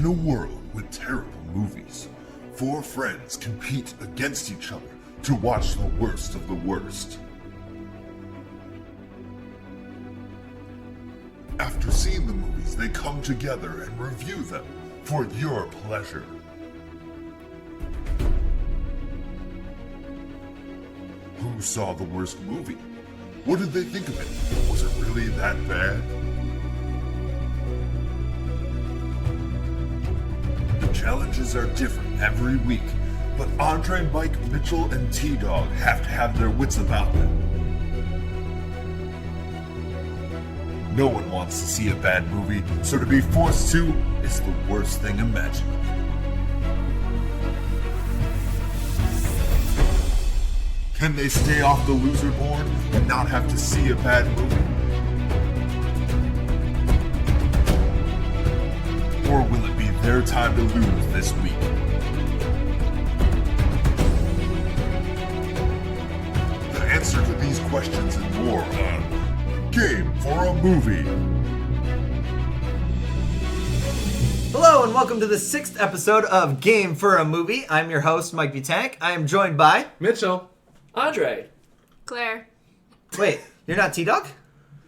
In a world with terrible movies, four friends compete against each other to watch the worst of the worst. After seeing the movies, they come together and review them for your pleasure. Who saw the worst movie? What did they think of it? Was it really that bad? The challenges are different every week, but Andre, Mike, Mitchell, and T-Dog have to have their wits about them. No one wants to see a bad movie, so to be forced to is the worst thing imaginable. Can they stay off the loser board and not have to see a bad movie? Or will it be their time to lose this week? The answer to these questions and more on Game for a Movie. Hello and welcome to the 6th episode of Game for a Movie. I'm your host, Mike B. Tank. I am joined by... Mitchell. Andre. Claire. Wait, you're not T-Dog?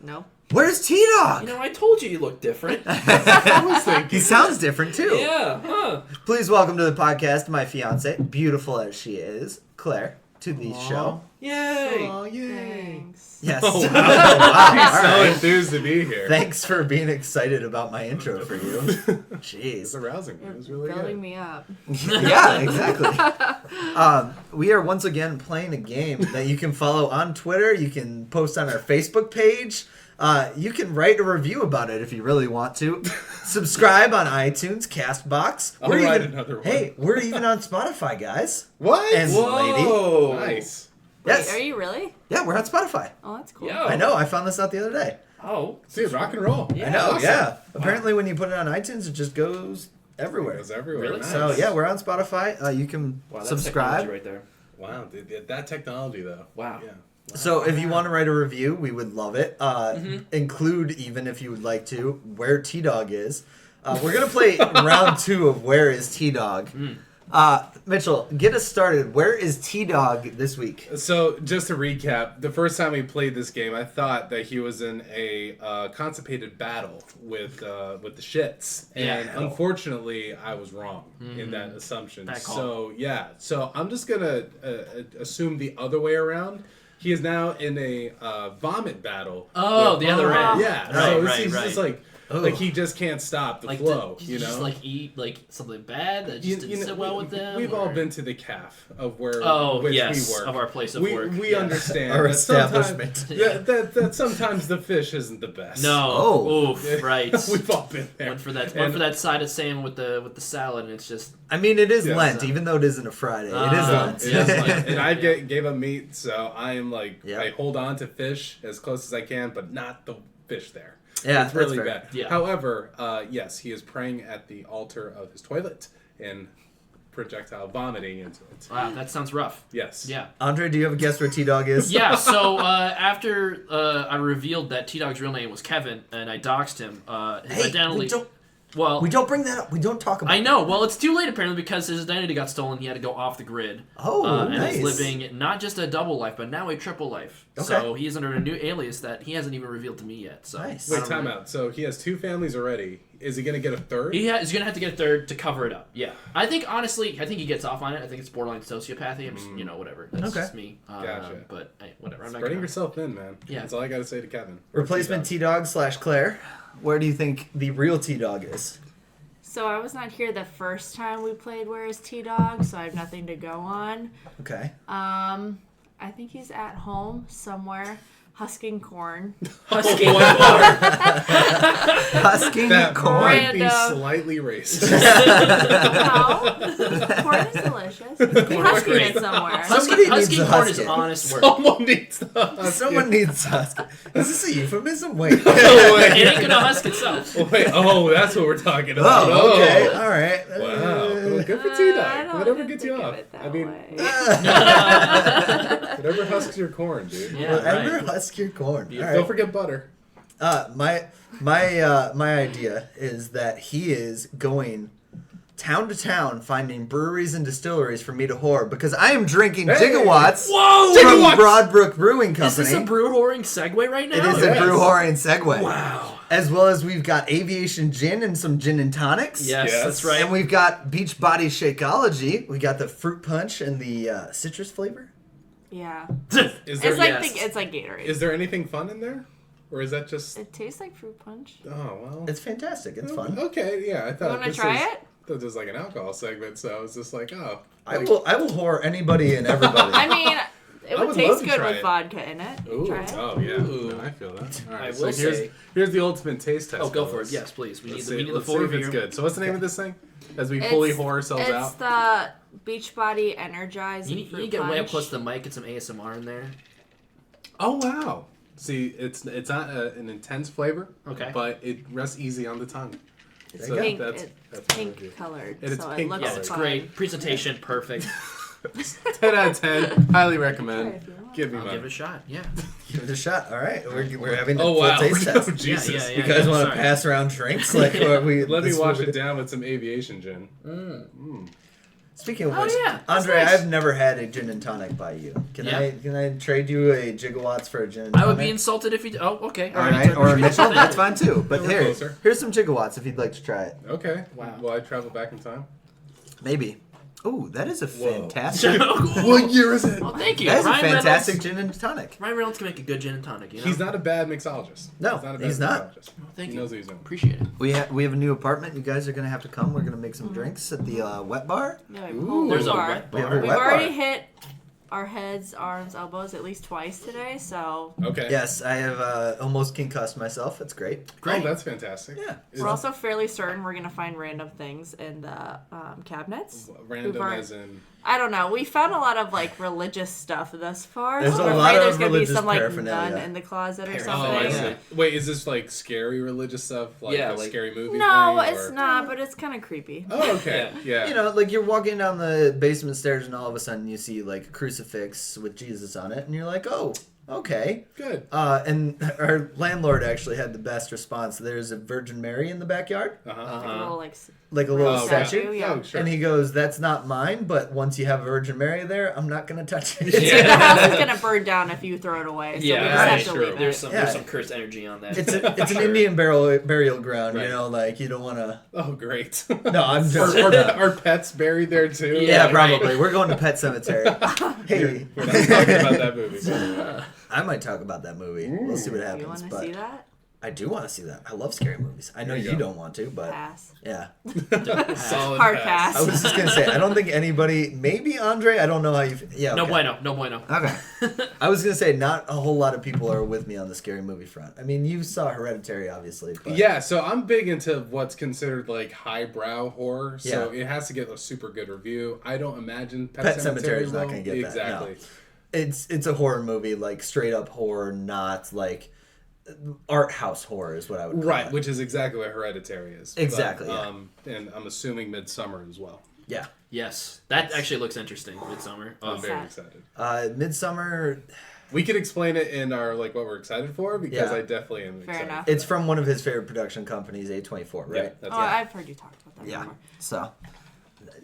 No. Where's T-Dog? You know, I told you look different. I was thinking. He sounds different too. Yeah, huh. Please welcome to the podcast my fiance, beautiful as she is, Claire, to the show. Yay. Oh, yay. Thanks. Yes. Oh, wow. wow. He's so All right. enthused to be here. Thanks for being excited about my intro for you. Jeez. It's arousing. It was really Building good. me up. Yeah, exactly. We are once again playing a game that you can follow on Twitter. You can post on our Facebook page. You can write a review about it if you really want to. Subscribe on iTunes, CastBox. I'll write another one. Hey, we're even on Spotify, guys. What? And lady. Whoa. Nice. Yes. Wait, are you really? Yeah, we're on Spotify. Oh, that's cool. Yo. I know. I found this out the other day. Oh. See, rock and roll. Yeah. I know. Awesome. Yeah. Apparently, when you put it on iTunes, it just goes everywhere. It was everywhere. Really? Nice. So yeah, we're on Spotify. You can Wow, that's subscribe. technology right there. Wow, dude, that technology though. Wow. Yeah. So if you want to write a review, we would love it. Include, even if you would like to, where T-Dog is. We're going to play round 2 of Where is T-Dog. Mitchell, get us started. Where is T-Dog this week? So, just to recap, the first time we played this game, I thought that he was in a constipated battle with the shits, and Yeah. unfortunately, I was wrong in that assumption. Bad call. So, yeah, so I'm just gonna assume the other way around. He is now in a vomit battle. Oh, the other end. Yeah, Right, so right, he's right. just like he just can't stop the Like, flow. did You know, just like eat like something bad that just didn't sit well with them? We've all or- been to the calf of where Oh, which yes, we work. of our place of we, work. We Yeah. understand Our that sometimes- establishment. that sometimes the fish isn't the best. No. Oh. Oof. Right. We've all been there. Went for that. And- Went for that side of salmon with the salad, and it's just. I mean, it is Yes. Lent, even though it isn't a Friday. It is Lent. It is Yeah. like- and I gave up meat, so I am like Yeah. I hold on to fish as close as I can, but not the fish there. Yeah, it's really that's fair. bad. Yeah. However, yes, he is praying at the altar of his toilet and projectile vomiting into it. Wow, that sounds rough. Yes. Yeah. Andre, do you have a guess where T-Dog is? Yeah, so after I revealed that T-Dog's real name was Kevin, and I doxed him, his Hey, identity... we don't bring that up. We don't talk about I it. know. Well, it's too late apparently because his identity got stolen. He had to go off the grid. Oh, and nice. is living not just a double life, but now a triple life. Okay. So he's under a new alias that he hasn't even revealed to me yet. So Nice. I Wait, don't time really- out. So he has 2 families already. Is he going to get a third? He's going to have to get a third to cover it up. Yeah. I think, honestly, he gets off on it. I think it's borderline sociopathy. I'm just, whatever. That's Okay. just me. Gotcha. But whatever. I'm not Spreading gonna... yourself thin, man. Yeah. That's all I got to say to Kevin. Replacement T-Dog / Claire. Where do you think the real T-Dog is? So I was not here the first time we played Where is T-Dog, so I have nothing to go on. Okay. I think he's at home somewhere, husking corn. Husky. Husking That corn. might be Random. slightly racist. No, corn is delicious. Be husking great. it somewhere. Somebody needs Husky to corn husk is it. honest work. Someone needs to husk Someone it. needs to husk it. Is this a euphemism? Wait. It ain't going to husk itself. Wait, that's what we're talking about. Oh, okay. All right. Wow. Well, good for I T-Dog. don't Whatever gets you think of off. it that I mean, way. whatever husks your corn, dude. Yeah, Whatever right. husk your corn. All Don't right. forget butter. My idea is that he is going town to town finding breweries and distilleries for me to whore because I am drinking Hey! Gigawatts Whoa! from Gigawatts! Broadbrook Brewing Is Company. this a brew whoring segue right now? It is Yes. a brew whoring segue. Wow. As well as we've got Aviation Gin and some gin and tonics. Yes, Yes. that's right. And we've got Beachbody Shakeology. We got the fruit punch and the citrus flavor. Yeah. Is there It's like yes. it's like Gatorade. is there anything fun in there, or is that just? It tastes like fruit punch. Oh well. It's fantastic. It's fun. Okay, yeah. I thought You wanna this try was, it? thought this was like an alcohol segment, so I was just like, oh. I will whore anybody and everybody. I mean, it I would would love taste to good try with it. vodka in it. Ooh, Try it. oh yeah, Ooh. No, I feel that. All right, I so will say- here's the ultimate taste test. Oh, go for fellas. it. Yes, please. We Let's need the let's full see if review. it's good. So what's the name of this thing? As we fully whore ourselves it's out. the Beachbody Energized You and need fruit to get punch. way up close to the mic. Get some ASMR in there. Oh wow! See, it's not an intense flavor. Okay. But it rests easy on the tongue. There So you go. Pink, that's it's my review. pink colored, And it's so pink it looks Yeah, colored. it's fun. great. Presentation, perfect. 10 out of 10. Highly Try recommend. it if you want. Give me I'll mine. give it a shot. Yeah. Give it a shot. All right, we're having a Oh full wow! taste test. Oh, Jesus. Yeah, yeah, You guys want to sorry. pass around drinks like what we? Let me this wash what we it did? down with some aviation gin. Speaking of Oh, which, yeah, that's Andre, nice. I've never had a gin and tonic by you. Can Yeah. I trade you a Gigawatts for a gin and I tonic? would be insulted if you. Oh, okay. All right, or a Mitchell. That's fine too. But We're here, closer. here's some Gigawatts if you'd like to try it. Okay. Wow. Will I travel back in time? Maybe. Oh, that is a Whoa. fantastic. What year is it? Well, thank you. That is a Ryan fantastic Reynolds, gin and tonic. Ryan Reynolds can make a good gin and tonic. You know. He's not a bad mixologist. No, he's not. he's not. Mixologist. Thank He you. knows what he's doing. Appreciate it. We have a new apartment. You guys are gonna have to come. We're gonna make some drinks at the wet bar. Yeah, we have a Ooh. whole There's a bar. wet We have bar. a We've wet already bar. hit our heads, arms, elbows at least twice today, so Okay. Yes, I have almost concussed myself. It's great. Oh, that's fantastic. Yeah. Is we're also fairly certain we're gonna find random things in the cabinets. random We've already- as in. I don't know. We found a lot of like religious stuff thus far. There's so a I'm lot afraid of there's gonna be religious some like paraphernalia. nun in the closet or Oh, something. I Yeah. see. Wait, is this like scary religious stuff? Like Yeah, a like- scary movie? No, thing, it's or- not, but it's kind of creepy. Oh, okay. Yeah. You know, like you're walking down the basement stairs and all of a sudden you see like a crucifix with Jesus on it, and you're like, oh, okay. Good. And our landlord actually had the best response. There's a Virgin Mary in the backyard, Uh-huh. Like a little like like a little Oh, statue. statue, yeah. Oh, sure. And he goes, "That's not mine, but once you have a Virgin Mary there, I'm not gonna touch it." Yeah. the house is gonna burn down if you throw it away. So Yeah, we that's just have to true. leave There's it. some Yeah. there's some cursed energy on that. It's an Sure. Indian burial ground, Right. you know. Like you don't want to. Oh, great. No, I'm just. Are pets buried there too? Yeah, Yeah, probably. right. We're going to Pet Cemetery. Hey, We're not talking about that movie. I might talk about that movie. We'll see what You happens. want to But see that? I do want to see that. I love scary movies. I know There you you go. don't want to, but Pass. yeah. Solid Hard pass. pass. I was just gonna say I don't think anybody. Maybe Andre. I don't know how you. Yeah. No okay. bueno. No bueno. Okay. I was gonna say not a whole lot of people are with me on the scary movie front. I mean, you saw Hereditary, obviously. But Yeah, so I'm big into what's considered like highbrow horror, so Yeah. it has to get a super good review. I don't imagine Pet Cemetery is not will. gonna get that, exactly. it's a horror movie, like straight up horror, not like art house horror is what I would call Right, it. which is exactly what Hereditary is. Exactly, But, yeah. And I'm assuming Midsummer as well. Yeah. Yes, that actually looks interesting. Midsummer. I'm very sad. excited. Midsummer. We could explain it in our like what we're excited for because Yeah. I definitely am Fair excited. enough. It's from one of his favorite production companies, A24, right? Yeah, that's Oh, it. I've heard you talk about that Yeah. before. So,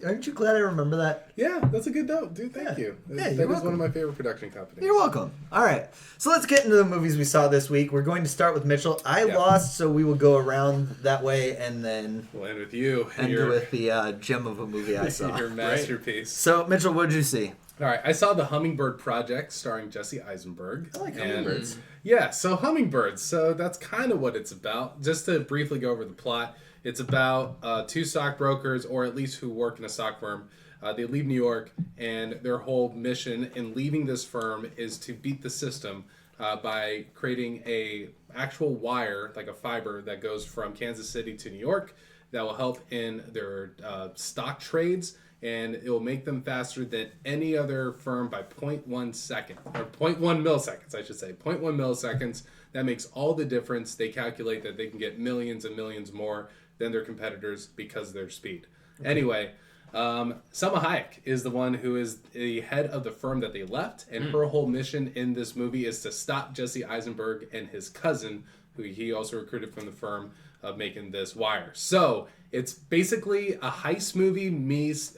aren't you glad I remember that? Yeah, that's a good note, dude. Thank Yeah. you. Yeah, That you're is welcome. one of my favorite production companies. You're welcome. All right. So let's get into the movies we saw this week. We're going to start with Mitchell. I Yeah. lost, so we will go around that way and then We'll end with you. end your, with the gem of a movie I saw. your masterpiece. So, Mitchell, what did you see? All right, I saw The Hummingbird Project starring Jesse Eisenberg. I like And- hummingbirds. Yeah, so hummingbirds. So that's kind of what it's about. Just to briefly go over the plot, it's about two stockbrokers, or at least who work in a stock firm. They leave New York, and their whole mission in leaving this firm is to beat the system by creating a actual wire, like a fiber, that goes from Kansas City to New York that will help in their stock trades, and it will make them faster than any other firm by 0.1 second, or 0.1 milliseconds, I should say. 0.1 milliseconds. That makes all the difference. They calculate that they can get millions and millions more than their competitors because of their speed. Anyway, Selma Hayek is the one who is the head of the firm that they left, and her whole mission in this movie is to stop Jesse Eisenberg and his cousin, who he also recruited from the firm, of making this Wire. So it's basically a heist movie meets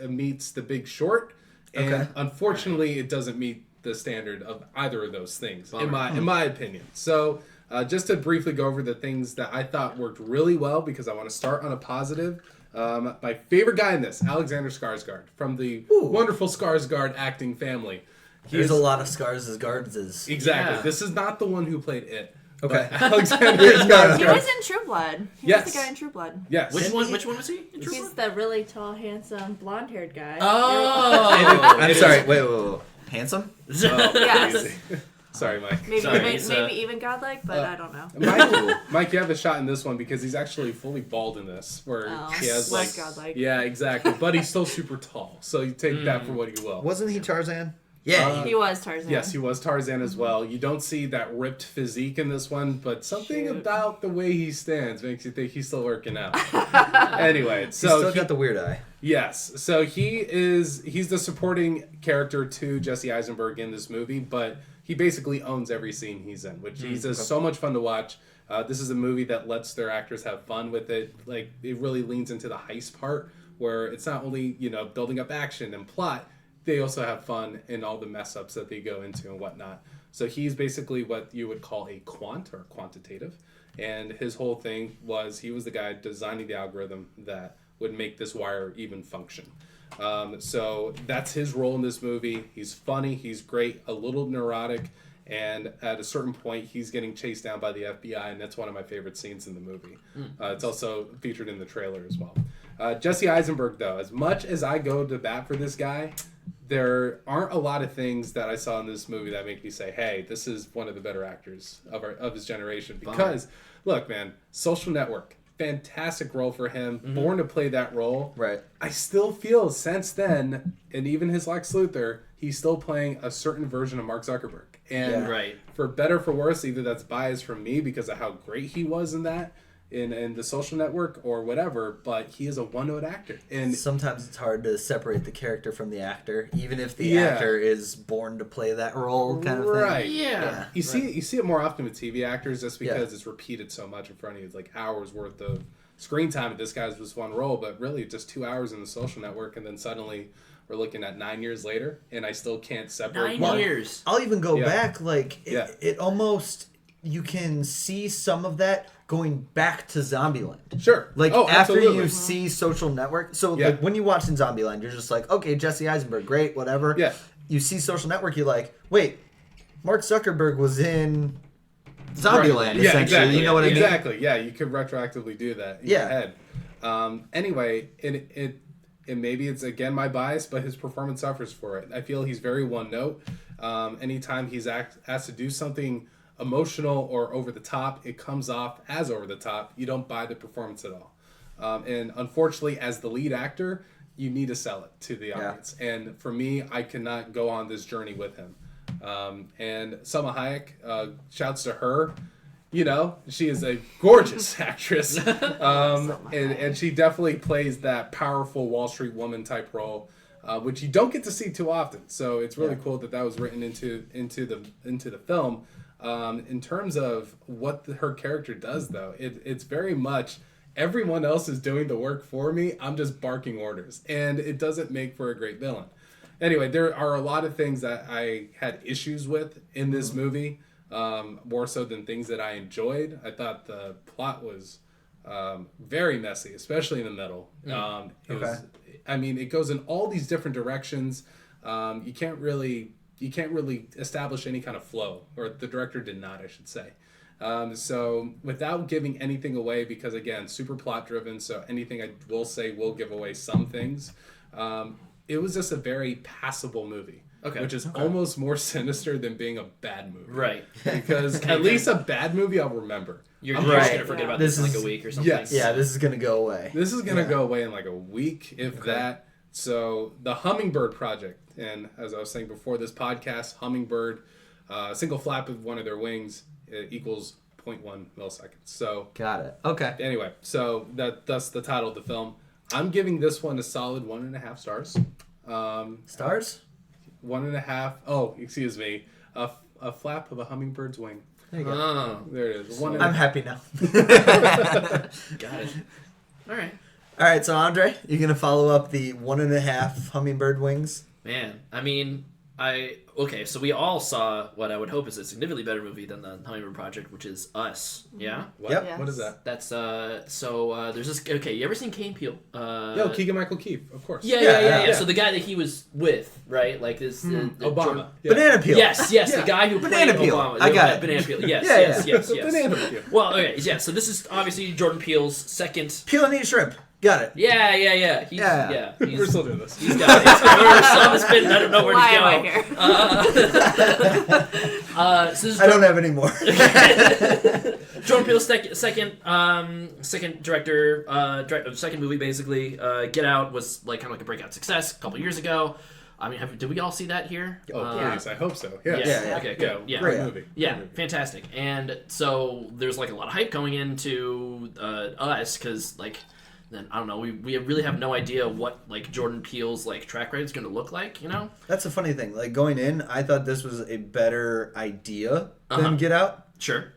The Big Short, and Okay. unfortunately, it doesn't meet the standard of either of those things, in my opinion. So just to briefly go over the things that I thought worked really well, because I want to start on a positive. My favorite guy in this, Alexander Skarsgård, from the wonderful Skarsgård acting family. There's a lot of scars as guards. Exactly. Yeah. This is not the one who played it. Okay. But Alexander He Skarsgård. was in True Blood. He Yes. was the guy in True Blood. Yes. Which one was he? in True He's Blood? the really tall, handsome, blonde-haired guy. Oh. I'm sorry. Wait. Handsome? Yes. Sorry, Mike. Maybe Sorry, even, it's, maybe even godlike, but I don't know. Mike, you have a shot in this one because he's actually fully bald in this, where he has less godlike. yeah, exactly. But he's still super tall, so you take that for what you will. Wasn't he Tarzan? Yeah. He was Tarzan. Yes, he was Tarzan as well. You don't see that ripped physique in this one, but something about the way he stands makes you think he's still working out. Anyway, He's so still got the weird eye. yes, so he's the supporting character to Jesse Eisenberg in this movie, but he basically owns every scene he's in, which he's just so much fun to watch. This is a movie that lets their actors have fun with it. Like, it really leans into the heist part, where it's not only, building up action and plot, they also have fun in all the mess ups that they go into and whatnot. So he's basically what you would call a quant or quantitative. And his whole thing was he was the guy designing the algorithm that would make this wire even function. So that's his role in this movie. He's funny, he's great, a little neurotic, and at a certain point he's getting chased down by the FBI, and that's one of my favorite scenes in the movie. It's also featured in the trailer as well. Jesse Eisenberg, though, as much as I go to bat for this guy, there aren't a lot of things that I saw in this movie that make me say, hey, this is one of the better actors of his generation. Because, look, man, Social Network, fantastic role for him, born to play that role. Right. I still feel since then, and even his Lex Luthor, he's still playing a certain version of Mark Zuckerberg. And Right. for better or for worse, either that's bias from me because of how great he was in that, in the Social Network or whatever, but he is a one-note actor. And Sometimes it's hard to separate the character from the actor, even if the Yeah. actor is born to play that role, kind of thing. Right. Yeah. You see it more often with TV actors just because Yeah. it's repeated so much in front of you. It's like hours worth of screen time. This guy's was one role, but really just 2 hours in the Social Network, and then suddenly we're looking at 9 years later, and I still can't separate. 9 years. I'll even go Yeah. back, like, Yeah. it almost, you can see some of that going back to Zombieland. Sure. Like, Oh, after absolutely. you see Social Network, so, Yeah. like, when you watch in Zombieland, you're just like, okay, Jesse Eisenberg, great, whatever. Yeah. You see Social Network, you're like, wait, Mark Zuckerberg was in Zombieland, Yeah, essentially. exactly. You know what I mean? Exactly. Yeah, you could retroactively do that in Yeah. your head. Anyway, it maybe it's again my bias, but his performance suffers for it. I feel he's very one note. Anytime he's asked to do something emotional or over the top, it comes off as over the top. You don't buy the performance at all. And unfortunately, as the lead actor, you need to sell it to the audience. And for me, I cannot go on this journey with him. And Salma Hayek, shouts to her. You know, she is a gorgeous actress. And she definitely plays that powerful Wall Street woman type role, which you don't get to see too often. So it's really cool that was written into the film. In terms of what her character does, though, it's very much everyone else is doing the work for me. I'm just barking orders, and it doesn't make for a great villain. Anyway, there are a lot of things that I had issues with in this movie, more so than things that I enjoyed. I thought the plot was very messy, especially in the middle. It goes in all these different directions. You can't really establish any kind of flow, or the director did not, I should say. So without giving anything away, because again, super plot driven, so anything I will say will give away some things. It was just a very passable movie. Which is almost more sinister than being a bad movie. Right. Because at least a bad movie I'll remember. You're I'm just right. gonna forget about This this in like is- a week or something. Yes. Yeah, this is going to go away. This is going to go away in like a week, if that. So the Hummingbird Project, and as I was saying before this podcast, Hummingbird, a single flap of one of their wings equals 0.1 milliseconds. So Got it. Okay. anyway, so that's the title of the film. I'm giving this one a solid 1.5 stars. Stars? 1.5. Oh, excuse me. A flap of a hummingbird's wing. There you go. Oh, There it is. One. I'm happy now. got it. All right. All right, so Andre, you gonna follow up the 1.5 hummingbird wings? Man, I mean, okay, so we all saw what I would hope is a significantly better movie than the Hummingbird Project, which is Us. Yeah? What? Yep. What is that? That's, there's this, okay, you ever seen Key and Peele? Yo, Keegan-Michael Key, of course. Yeah. So the guy that he was with, right? Like this... the Obama. Jordan- Yeah. Banana peel. Yes, the guy who Banana played peel. Obama. I got it. Banana Peel, yes, Yeah, yes. Banana peel. Well, okay, yeah, so this is obviously Jordan Peele's second... Peel and eat shrimp. Got it. Yeah. He's, Yeah. We're still doing this. He's got it. We're still on the spin. I don't know where Why to am I go. here? So this is I don't have any more. Jordan Peele's second director, second movie basically. Get Out was like kind of like a breakout success a couple years ago. I mean, did we all see that here? Oh, please. I hope so. Yes. Yeah. Okay, good. Yeah. Great Yeah. movie. Yeah, Great movie. fantastic. And so there's like a lot of hype going into Us because like then I don't know, we really have no idea what like Jordan Peele's like track record is going to look like, you know? That's a funny thing. Like going in, I thought this was a better idea Uh-huh. than Get Out. Sure.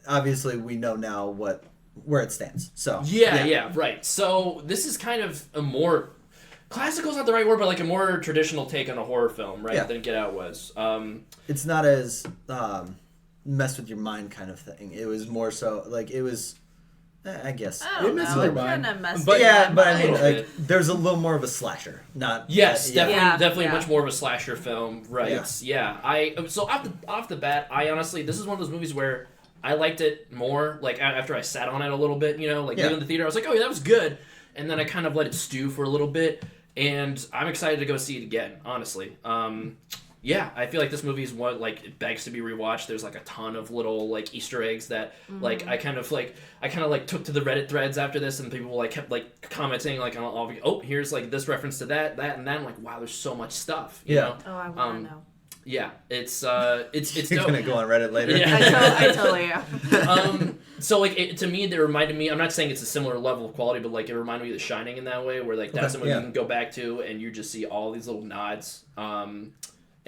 Obviously, we know now where it stands. So Yeah, right. So this is kind of a more classical is not the right word, but like a more traditional take on a horror film, right? Yeah. Than Get Out was. it's not as mess with your mind kind of thing. It was more so like it was. I guess. I don't messes know. with It your mind. kind of messed But- with Yeah, my but I mind. mean, Little like, bit. there's a little more of a slasher, not. Yes, yeah. definitely Yeah. much more of a slasher film, right? Yeah. So off the bat, I honestly, this is one of those movies where I liked it more. Like after I sat on it a little bit, you know, like Yeah. leaving the theater, I was like, oh yeah, that was good, and then I kind of let it stew for a little bit, and I'm excited to go see it again. Honestly, yeah, I feel like this movie is one like it begs to be rewatched. There's like a ton of little like Easter eggs that like I kind of like took to the Reddit threads after this, and people like kept like commenting like oh here's like this reference to that and that. I'm like, wow, there's so much stuff. You know? Oh, I want to know. Yeah, it's You're dope. gonna go on Reddit later. Yeah. I totally am. So like to me, it reminded me. I'm not saying it's a similar level of quality, but like it reminded me of The Shining in that way, where like that's Okay, something yeah. you can go back to and you just see all these little nods.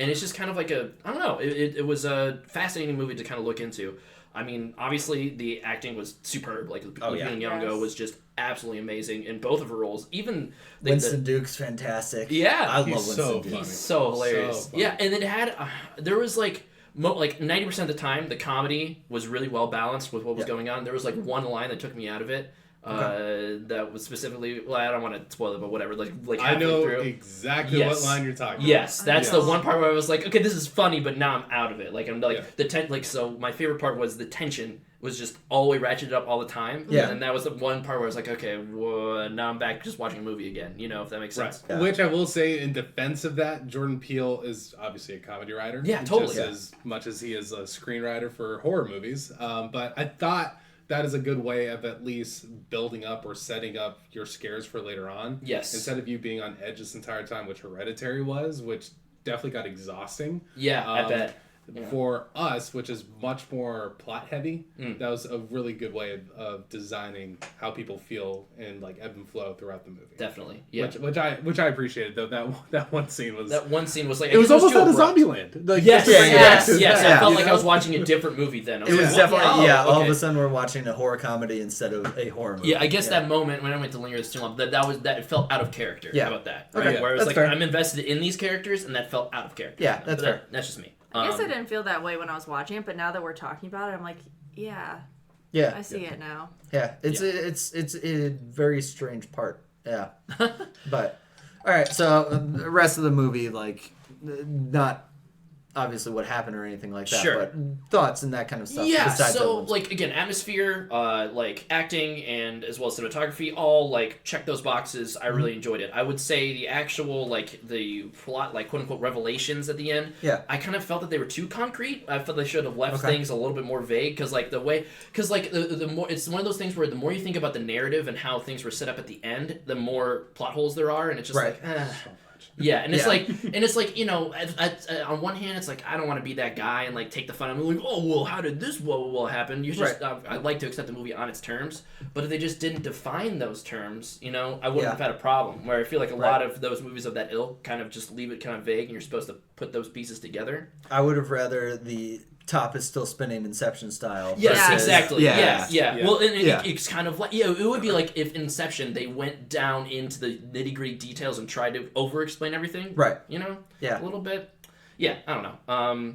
And it's just kind of like I don't know. It was a fascinating movie to kind of look into. I mean, obviously the acting was superb. Like Oh, yeah. Lupita Nyong'o Yes. was just absolutely amazing in both of her roles. Even the, Winston Duke's fantastic. Yeah. I love He's Winston so Duke. funny. He's so hilarious. So funny. Yeah, and it had there was like like 90% of the time the comedy was really well balanced with what was Yeah. going on. There was like one line that took me out of it. That was specifically I don't want to spoil it, but whatever. Like I halfway know through. exactly Yes. what line you're talking Yes, that's the Yes. one part where I was like, okay, this is funny, but now I'm out of it. Like I'm like Yeah. like so my favorite part was the tension was just all the way ratcheted up all the time. Yeah. and that was the one part where I was like, okay, now I'm back just watching a movie again. You know, if that makes Right. sense. Yeah. Which I will say in defense of that, Jordan Peele is obviously a comedy writer. Yeah, totally. Just as much as he is a screenwriter for horror movies. But I thought that is a good way of at least building up or setting up your scares for later on. Yes. Instead of you being on edge this entire time, which Hereditary was, which definitely got exhausting. Yeah, I bet. Yeah. For Us, which is much more plot heavy, Mm. that was a really good way of designing how people feel and like ebb and flow throughout the movie. Definitely. Yeah. Which I appreciated though. That one scene was That one scene was like it was almost too out of abrupt. Zombieland. Like, Yes, just to bring it back yes, to yes. that, I felt you like I know? was watching a different movie then. I It was like, definitely oh, all of okay. a sudden we're watching a horror comedy instead of a horror movie. Yeah, I guess that moment when I went to linger this too long, that it felt out of character. Yeah. How about that? Okay, Right? Where it was that's like fair. I'm invested in these characters, and that felt out of character. Yeah, that's But fair. That's just me. I guess I didn't feel that way when I was watching it, but now that we're talking about it, I'm like, yeah, Yeah, I see it now. yeah. It's a very strange part. Yeah, but all right. So the rest of the movie, like, not obviously what happened or anything like that, Sure. but thoughts and that kind of stuff. Yeah, besides that so one. like again, atmosphere, like acting, and as well as cinematography, all like check those boxes. I really enjoyed it. I would say the actual like the plot, like quote unquote revelations at the end. Yeah. I kind of felt that they were too concrete. I felt they should have left Okay. things a little bit more vague because like the more it's one of those things where the more you think about the narrative and how things were set up at the end, the more plot holes there are, and it's just Right. like. Yeah, and it's Yeah. like you know, on one hand, it's like I don't want to be that guy and like take the fun. I'm like, oh well, how did this happen? You just I'd like to accept the movie on its terms, but if they just didn't define those terms, you know, I wouldn't have had a problem. Where I feel like a lot of those movies of that ilk kind of just leave it kind of vague, and you're supposed to put those pieces together. I would have rather the top is still spinning Inception style. Yes, Yes. exactly. Yeah. Yeah. Yeah. Well, and Yeah. it's kind of like it would be like if Inception they went down into the nitty gritty details and tried to over explain everything. Right. You know. Yeah. A little bit. Yeah. I don't know.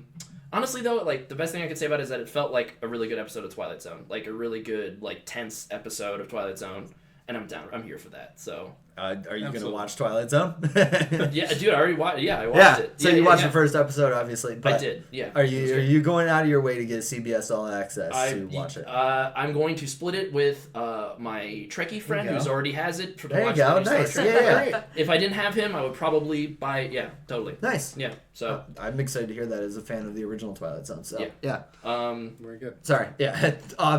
Honestly though, like the best thing I could say about it is that it felt like a really good episode of Twilight Zone, like a really good like tense episode of Twilight Zone, and I'm down. I'm here for that. So. Are you going to Absolutely. watch Twilight Zone? Yeah, dude, I already watched. Yeah, I watched Yeah. it. So yeah, you yeah, watched yeah. the first episode, obviously. But I did. Yeah. Are you going out of your way to get CBS All Access I, to watch it? I'm going to split it with my Trekkie friend There you who's go. already has it. To There you watch go. the new Star Nice. Trek. Yeah. If I didn't have him, I would probably buy. Yeah, totally. Nice. Yeah. So. I'm excited to hear that as a fan of the original Twilight Zone. So Yeah. Very good. Sorry. Yeah.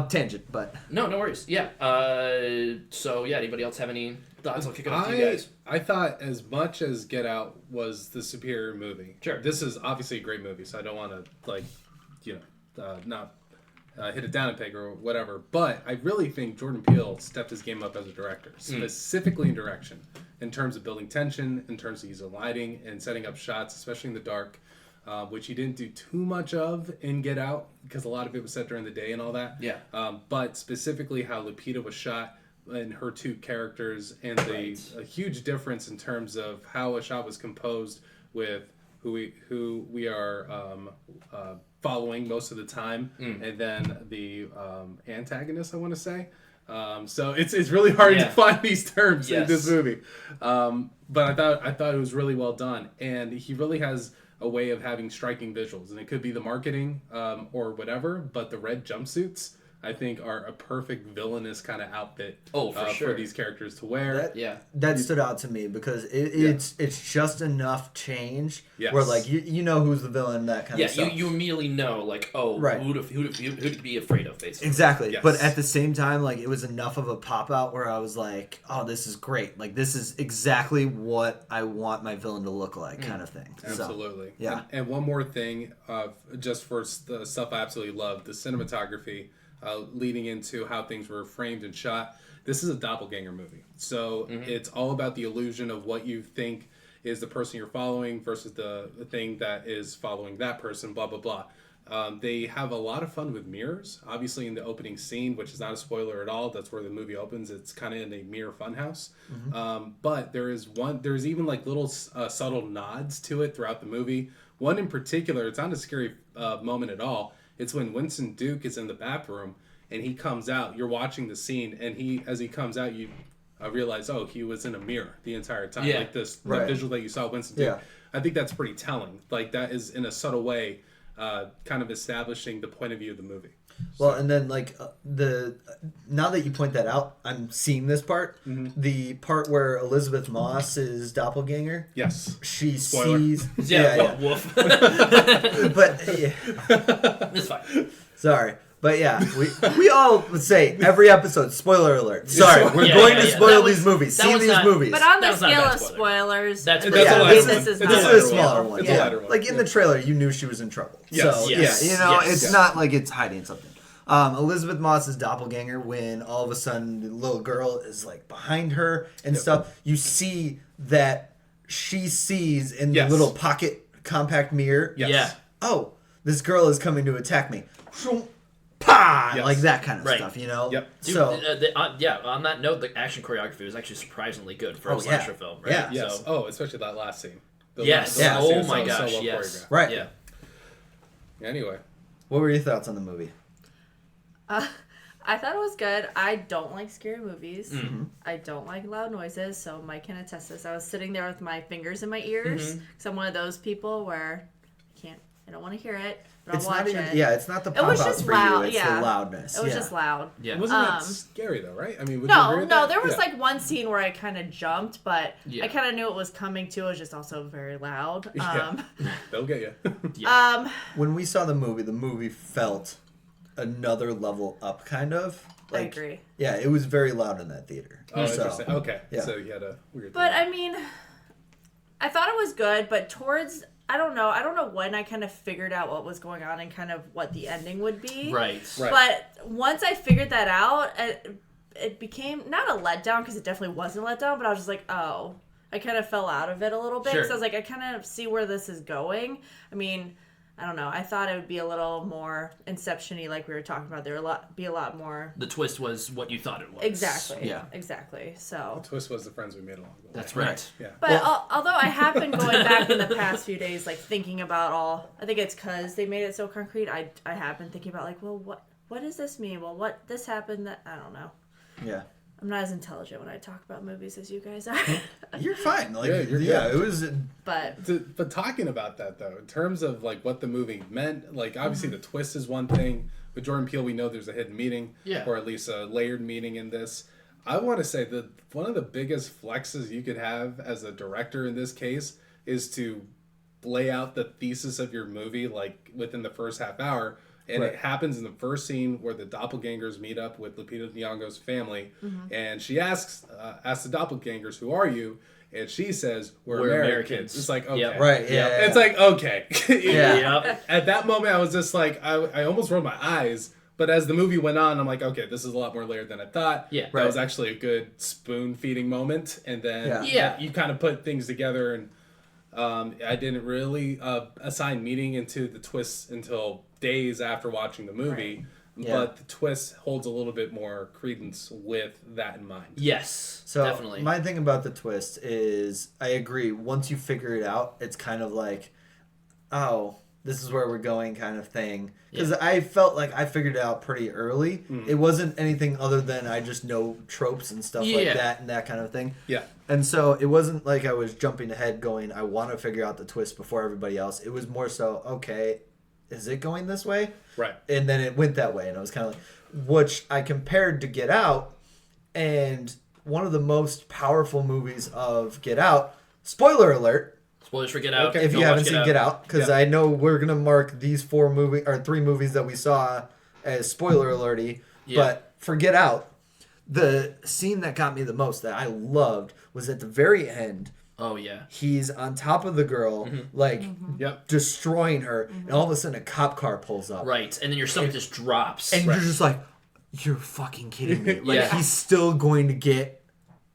Tangent, but No worries. Yeah. So yeah. Anybody else have any thoughts? I'll kick it off to you guys. I thought as much as Get Out was the superior movie. Sure. This is obviously a great movie, so I don't want to not hit it down a peg or whatever. But I really think Jordan Peele stepped his game up as a director, specifically in direction, in terms of building tension, in terms of using lighting and setting up shots, especially in the dark, which he didn't do too much of in Get Out because a lot of it was set during the day and all that. Yeah. But specifically how Lupita was shot and her two characters and a huge difference in terms of how a shot was composed with who we are following most of the time, and then the antagonist, I want to say. So it's really hard to find these terms in this movie. But I thought it was really well done, and he really has a way of having striking visuals, and it could be the marketing or whatever, but the red jumpsuits I think are a perfect villainous kind of outfit sure. for these characters to wear. that stood out to me because it's just enough change Yes. where like you know who's the villain, that kind of Yeah. stuff. You immediately know like Right. who to be afraid of basically. Exactly. Yes. But at the same time, like it was enough of a pop out where I was like, oh, this is great. Like this is exactly what I want my villain to look like, kind of thing. Absolutely. So, yeah. And one more thing, just for the stuff I absolutely love, the cinematography, leading into how things were framed and shot. This is a doppelganger movie. So it's all about the illusion of what you think is the person you're following versus the thing that is following that person, blah, blah, blah. They have a lot of fun with mirrors. Obviously, in the opening scene, which is not a spoiler at all, that's where the movie opens. It's kind of in a mirror funhouse. But there's even like little subtle nods to it throughout the movie. One in particular, it's not a scary moment at all. It's when Winston Duke is in the bathroom and he comes out. You're watching the scene, and as he comes out, you realize, oh, he was in a mirror the entire time. Yeah. Like the Right. visual that you saw Winston Duke. Yeah. I think that's pretty telling. Like that is in a subtle way, kind of establishing the point of view of the movie. Well, and then like now that you point that out, I'm seeing this part. The part where Elizabeth Moss is doppelganger. Yes. She Spoiler. sees. Yeah. Woof. But yeah, It's fine. sorry. But yeah, we all would say every episode, spoiler alert. Sorry, we're Yeah, going yeah, to yeah. spoil That these was- movies. that See was these not- movies. But on the That was not a scale bad of spoiler. spoilers, That's That's pretty a yeah, lighter this one. is, It's this a is lighter a smaller one. one. It's a Yeah. lighter one. Like in the trailer, you knew she was in trouble. Yes, So yes, yeah, you know, yes. it's Yes. not like it's hiding something. Elizabeth Moss's doppelganger, when all of a sudden the little girl is like behind her and stuff, you see that she sees in the Yes. little pocket compact mirror. Yes. Yeah. Oh, this girl is coming to attack me. Pa! Yes. Like that kind of Right. stuff, you know? Yep. Dude, So, yeah. On that note, the action choreography was actually surprisingly good for Oh, a slasher film. Right? Yeah. Yes. So, Oh, especially that last scene. The yes. last Oh scene is my so gosh. well Yes. choreographed. right. Yeah. Anyway. What were your thoughts on the movie? I thought it was good. I don't like scary movies. Mm-hmm. I don't like loud noises, so Mike can attest this. I was sitting there with my fingers in my ears because I'm one of those people where I don't want to hear it, but It's I'll watch not even. it. Yeah, it's not the It pop was out just for loud. you. It's Yeah, the loudness. it was yeah. just loud. Yeah. It wasn't that Um, scary though, right? I mean, would you agree No, with no, that? there was Yeah. like one scene where I kind of jumped, but Yeah. I kind of knew it was coming too. It was just also very loud. Yeah. They'll get you. When we saw the movie felt another level up, kind of. I agree. Yeah, it was very loud in that theater. Oh, So, interesting. Okay. yeah. So you had a weird But thing. I mean, I thought it was good, but towards I don't know when I kind of figured out what was going on and kind of what the ending would be. Right. Right. But once I figured that out, it became not a letdown because it definitely wasn't a letdown, but I was just like, oh, I kind of fell out of it a little bit Sure. because I was like, I kind of see where this is going. I mean, I don't know. I thought it would be a little more Inception-y, like we were talking about. There would be a lot more. The twist was what you thought it was. Exactly. Yeah. Exactly. So. Twist was the friends we made along the way. That's right. Yeah. But although I have been going back in the past few days, like thinking about I think it's because they made it so concrete. I have been thinking about like, well, what does this mean? Well, what this happened? That I don't know. Yeah. I'm not as intelligent when I talk about movies as you guys are. You're fine. Like, Yeah, yeah, you're good. it was. But Talking about that though, in terms of like what the movie meant, like obviously the twist is one thing. With Jordan Peele, we know there's a hidden meaning, Yeah. or at least a layered meaning in this. I want to say that one of the biggest flexes you could have as a director in this case is to lay out the thesis of your movie like within the first half hour. And Right. it happens in the first scene where the doppelgangers meet up with Lupita Nyong'o's family, and she asks the doppelgangers, "Who are you?" And she says, "We're We're Americans." Americans. It's like, okay, Yep. Right. Yeah. Yep. it's like, okay. Yeah. Yep. At that moment, I was just like, I almost rolled my eyes. But as the movie went on, I'm like, okay, this is a lot more layered than I thought. Yeah. That Right. was actually a good spoon feeding moment. And then Yeah. you kind of put things together. And I didn't really assign meaning into the twists until days after watching the movie. Yeah. But the twist holds a little bit more credence with that in mind. Yes. So definitely. my thing about the twist is, I agree. Once you figure it out, it's kind of like, oh, this is where we're going, kind of thing. Because I felt like I figured it out pretty early. It wasn't anything other than I just know tropes and stuff like Yeah. that and that kind of thing. Yeah. And so it wasn't like I was jumping ahead, going, I want to figure out the twist before everybody else. It was more so, okay, is it going this way? Right. And then it went that way, and I was kind of like, which I compared to Get Out, and one of the most powerful movies of Get Out. Spoiler alert! Spoilers for Get Out. Okay. If Don't you haven't watch seen Get Out, because Yeah. I know we're gonna mark these 3 movies that we saw as spoiler alerty. Yeah. But for Get Out, the scene that got me the most, that I loved, was at the very end. Oh yeah. He's on top of the girl, like Yep. destroying her, and all of a sudden a cop car pulls up. Right, and then your stomach just drops. And you're just like, you're fucking kidding me. Like, Yeah. he's still going to get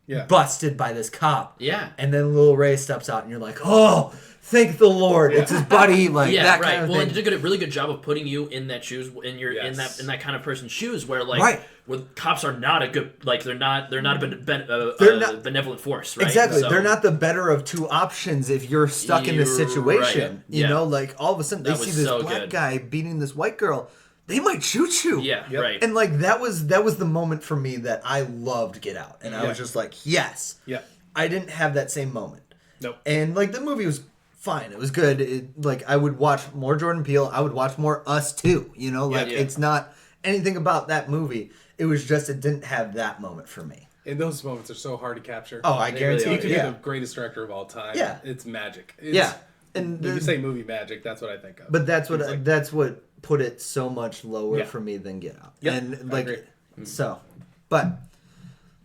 Yeah. busted by this cop. Yeah. And then Lil Ray steps out, and you're like, oh, thank the Lord. It's his buddy. Like, Yeah, that right. kind of Well, and thing. did a really good job of putting you in that shoes, in your Yes. in that kind of person's shoes, where like, Right. where cops are not a good, like they're not a They're not- benevolent force, right? Exactly. So, They're not the better of two options if you're stuck in this You're situation. right. You Yeah. know, like, all of a sudden they That see was this so black good. guy beating this white girl. They might shoot you. Yeah, Yep. right. And, like, that was the moment for me that I loved Get Out. And I was Yeah. just like, yes. Yeah. I didn't have that same moment. Nope. And like the movie was fine. It was good. Like I would watch more Jordan Peele. I would watch more Us too. You know, like Yeah. it's not anything about that movie. It was just it didn't have that moment for me. And those moments are so hard to capture. Oh, I They guarantee really You could you. be Yeah. the greatest director of all time. Yeah. It's magic. Yeah. And When you the- say movie magic, that's what I think of. but that's what It's like- that's what put it so much lower Yeah. for me than Get Out. Yep, And I like agree. so, but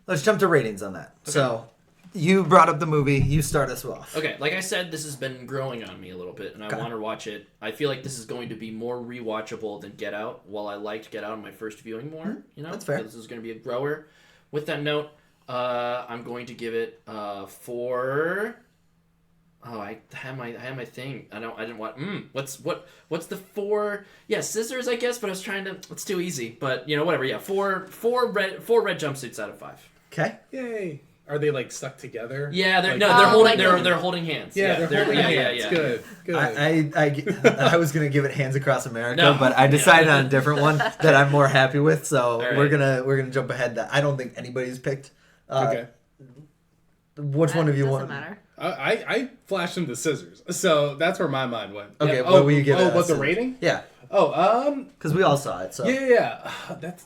let's jump to ratings on that. So you brought up the movie. You start us off. Okay, like I said, this has been growing on me a little bit, and I Okay. want to watch it. I feel like this is going to be more rewatchable than Get Out. While I liked Get Out on my first viewing more, you know, that's fair. This is going to be a grower. With that note, I'm going to give it 4. Oh, I had my thing. I didn't want. What's the 4? Yeah, scissors, I guess. But I was trying to. It's too easy. But you know, whatever. Yeah, four red jumpsuits out of 5. Okay. Yay. Are they like stuck together? Yeah, they're Like- they're Oh, holding like they're the- they're holding hands. Yeah, they're holding hands. yeah. Good. Good. I was gonna give it Hands Across America, No. but I decided on a different one that I'm more happy with. So right. we're gonna jump ahead. That I don't think anybody's picked. Okay. Which one of you doesn't want? matter. I flashed him the scissors, so that's where my mind went. Okay, Yeah. what will you give it? Oh, what's the Scissors? rating? Yeah, Oh, because we all saw it. So yeah.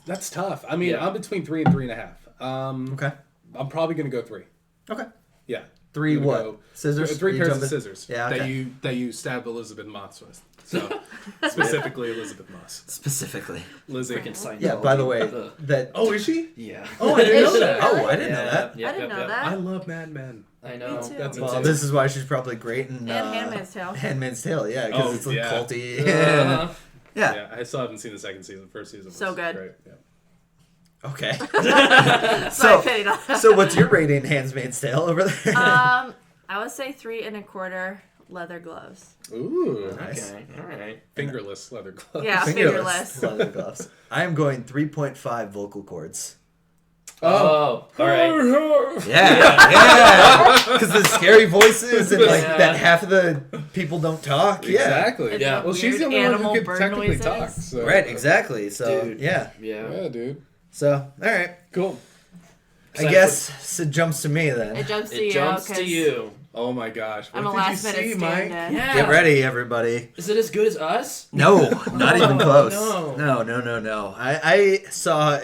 That's tough. I mean, Yeah. I'm between 3 and 3.5. okay, I'm probably gonna go 3. okay. Yeah. 3 I'm what? gonna go- Scissors? 3 You pairs of jumping? scissors. Yeah, okay. That you stabbed Elizabeth Moss with. So specifically Elizabeth Moss. Specifically. Lizzie. Freaking Scientology. Yeah. By the way, Ugh. that. Oh, is she? Yeah. Oh, I didn't know Is that. she? Oh, I didn't know that. Yep, I didn't yep, know yep. that. I love Mad Men. I know. Me too. That's Well, insane. this is why she's probably great in And Handmaid's Tale. Handmaid's Tale. Yeah, because Oh, it's like yeah. culty. Uh-huh. yeah. Yeah, I still haven't seen the second season. First season was So good. great. Yeah. Okay. That's my opinion on that. So what's your rating, Handmaid's Tale, over there? I would say 3 1/4. leather gloves. Ooh, Nice. Okay, all right. fingerless leather gloves. Yeah, fingerless. leather gloves. I am going 3.5 vocal cords. Oh, all right. Yeah. Because the scary voices and like Yeah. that half of the people don't talk. Yeah. Exactly. And Yeah. the Well, she's the weird only one animal who could bird technically noises. talk. So. Right, exactly. So, Dude. yeah. Yeah. Yeah, dude. So, all right. Cool. I guess it jumps to me then. It jumps to It you. jumps to 'cause you. Oh my gosh. What I'm a did last you minute see, Mike? stand-in. Yeah. Get ready, everybody. Is it as good as us? No, not even close. no. No. I saw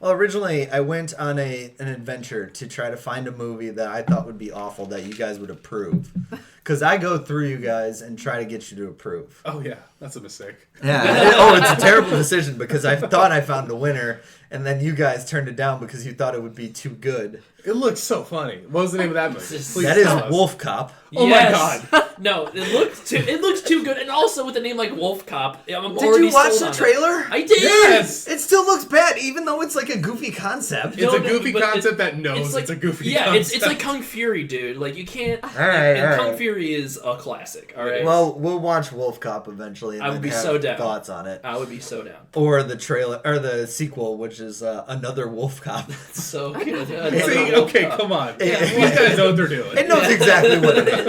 well, originally I went on an adventure to try to find a movie that I thought would be awful that you guys would approve. Because I go through you guys and try to get you to approve. Oh yeah, that's a mistake. Yeah. Oh, it's a terrible decision because I thought I found a winner and then you guys turned it down because you thought it would be too good. It looks so funny. What was the name of that movie? This Please That is tell us. Wolf Cop. Oh my God. No, it looks too good, and also with a name like Wolf Cop, I'm Did already you watch sold the on it. trailer? I did. Yes. It still looks bad, even though it's like a goofy concept. It's No, a no, goofy but concept that knows like, it's a goofy yeah, concept. it's like Kung Fury, dude. Like you can't. right, and all Kung right. Fury is a classic. All right. Well, we'll watch Wolf Cop eventually and I would then be have so down. thoughts on it. I would be so down. Or the trailer, or the sequel, which is another Wolf Cop. So good. See, okay, come on. These guys know what they're doing. It knows exactly what it is.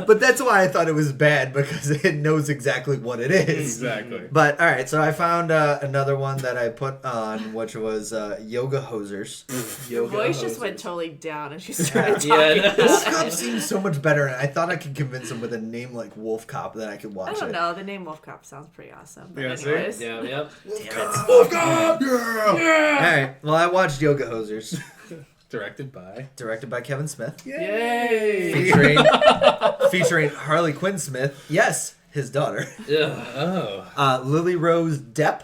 But that's why I thought it was bad, because it knows exactly what it is. Exactly. But, alright, so I found another one that I put on, which was Yoga Hosers. Your voice just went totally down as you started talking. Yeah. Wolf about Cop it. seems so much better, and I thought I could convince him with a name like Wolf Cop that I could watch I don't it. know. The name Wolf Cop sounds pretty awesome. But Yeah, see? anyways. Yeah. Yep. Wolf Cop! Yeah! Alright, well, I watched Yoga Hosers, Directed by. directed by Kevin Smith. Yay! featuring Harley Quinn Smith. Yes, his daughter. Ugh. Oh. Lily Rose Depp.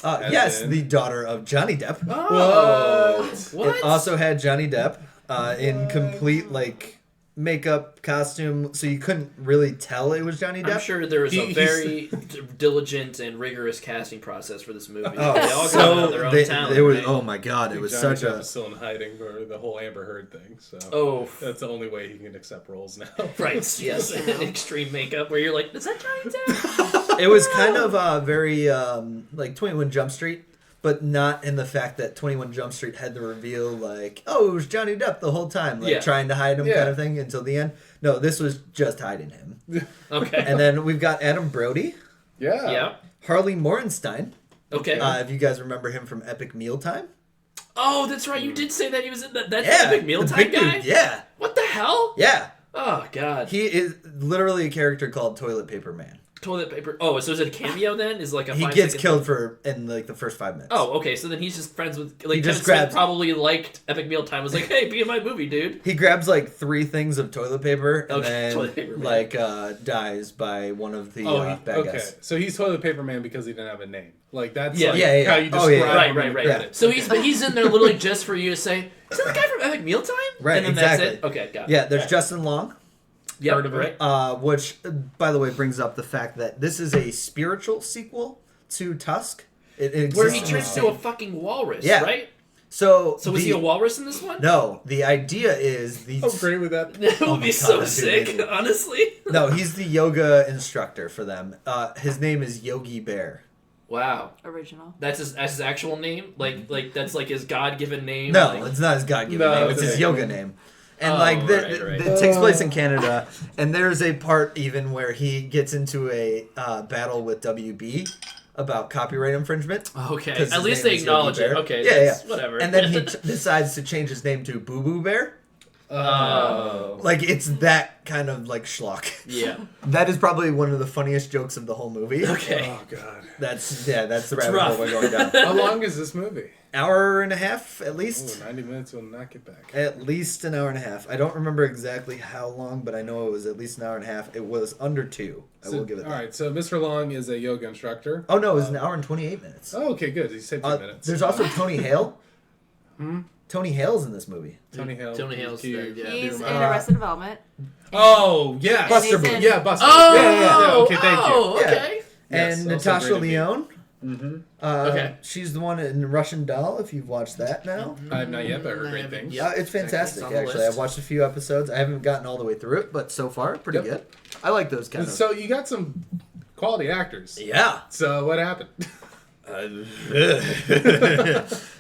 As Yes, in? the daughter of Johnny Depp. Whoa! What? It also had Johnny Depp in complete like makeup costume, so you couldn't really tell it was Johnny Depp. I'm sure there was a He's- very diligent and rigorous casting process for this movie. Oh, they all got so their own they, talent. it was. right? Oh my god, it was Johnny such Depp a. is still in hiding for the whole Amber Heard thing, so Oh, that's the only way he can accept roles now. right. Yes. Extreme makeup where you're like, is that Johnny Depp? It was kind of very like 21 Jump Street, but not in the fact that 21 Jump Street had the reveal like, oh, it was Johnny Depp the whole time, like Yeah. trying to hide him Yeah. kind of thing until the end. No, this was just hiding him. Okay. And then we've got Adam Brody, Yeah. yeah. Harley Morenstein. Okay. If you guys remember him from Epic Mealtime. Oh, that's right. You did say that he was in that. That's Yeah, the big the mealtime big guy. dude, yeah, What the hell? yeah. Oh God. He is literally a character called Toilet Paper Man. Toilet paper. Oh, so is it a cameo then? Is like a He 5 gets second killed thing? in like the first 5 minutes. Oh, okay. So then he's just friends with like He Kevin just Smith grabs- probably liked Epic Mealtime. Was like, hey, be in my movie, dude. He grabs like 3 things of toilet paper and Okay, toilet then paper man. like dies by one of the bad okay. guys. So he's Toilet Paper Man because he didn't have a name. Like that's Yeah. like Yeah, how yeah. you Oh, describe yeah. him Right. in the Yeah. credits. So he's in there literally just for you to say, is that the guy from Epic Mealtime? Right, And then exactly. that's it. Okay, got it. Yeah, there's Justin Long, Yep, Heard of it. right. which by the way brings up the fact that this is a spiritual sequel to Tusk. It Where he exists in the turns to same- a fucking walrus, Yeah. right? So So was he a walrus in this one? No, the idea is the Oh, great with that. That would Oh be my so God, that'd be sick, amazing. honestly. No, he's the yoga instructor for them. His name is Yogi Bear. Wow. Original. That's his actual name? Like that's like his God-given name? No, Like- it's not his God-given No, name. It's it's his a- yoga name. And Oh, like right. it takes place in Canada, and there's a part even where he gets into a battle with WB about copyright infringement. Okay. 'Cause At his least name they is Yogi acknowledge it. Bear. Okay. Yeah, that's yeah. whatever. And then he decides to change his name to Boo Boo Bear. Oh. Like it's that kind of like schlock. Yeah. That is probably one of the funniest jokes of the whole movie. Okay. Oh god. That's the rabbit rough. hole we're going down. How long is this movie? Hour and a half at least. Ooh, 90 minutes will not get back. At least an hour and a half. I don't remember exactly how long, but I know it was at least an hour and a half. It was under 2. I will give it that. All right, so Mr. Long is a yoga instructor. Oh no, it was an hour and 28 minutes. Oh, okay, good. You said 2 minutes. There's also Tony Hale. Tony Hale's in this movie. Tony Hale. Tony Hale's Can you- there, yeah. do you He's in remember? Arrested Development. Oh, yes. Buster And he's Bluth. in- Yeah, Buster. Oh, yeah. Okay, thank you. Oh, Yeah. okay. Yes, And also Natasha great to meet. Lyonne. Okay. She's the one in Russian Doll, if you've watched that now. I have not yet, but I heard I great haven't things. yet. It's fantastic, on the actually. list. I've watched a few episodes. I haven't gotten all the way through it, but so far, pretty Yep. good. I like those kind of. So you got some quality actors. Yeah. So what happened?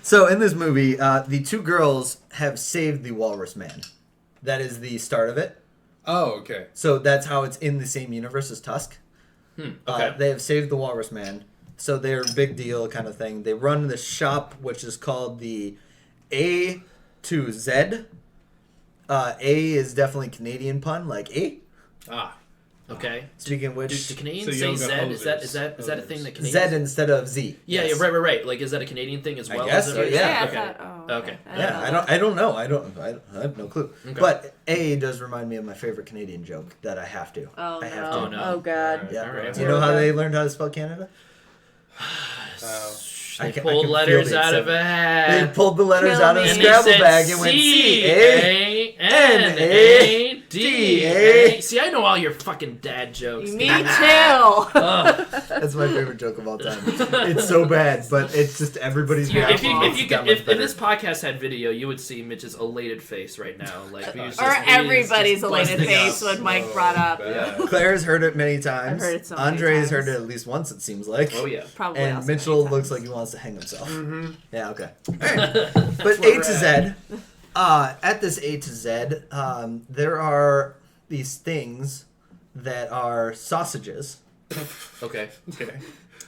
So in this movie, the two girls have saved the Walrus Man. That is the start of it. Oh, okay. So that's how it's in the same universe as Tusk. Okay. They have saved the Walrus Man. So they're a big deal kind of thing. They run this shop, which is called the A to Z. A is definitely Canadian pun, like A. Ah. Okay. Speaking of Do which, Canadians So say yoga Z? Is that hosers. a thing that Z Canadians? instead of Z. Yeah, Yes. yeah, right. Like, is that a Canadian thing as I well? guess Is it- so, yeah. I Okay. thought, oh, Okay. Yeah, I don't know. I have no clue. Okay. But A does remind me of my favorite Canadian joke that I have to. Oh, I have no. to. Oh, no. Oh, God. Yeah. All right. Do you know how they learned how to spell Canada? They I can pulled feel letters the out of a They hat. pulled the letters Kill out of me. a And they Scrabble said bag and went C-A-N-A-D-A. See, I know all your fucking dad jokes. Me damn it. too. Ugh. That's my favorite joke of all time. It's so bad, but it's just everybody's If, reaction. if this podcast had video, you would see Mitch's elated face right now. Like, he's just, Or he's everybody's just elated busting face up. when Mike brought up. Yeah. Claire's heard it many times. I've heard it so many Andre's times. heard it at least once, it seems like. Oh yeah. Probably And also Mitchell many looks times. like he wants to hang himself. Mm-hmm. Yeah, okay. Alright. But where A we're to Z, at this A to Z, there are these things that are sausages Okay. Okay.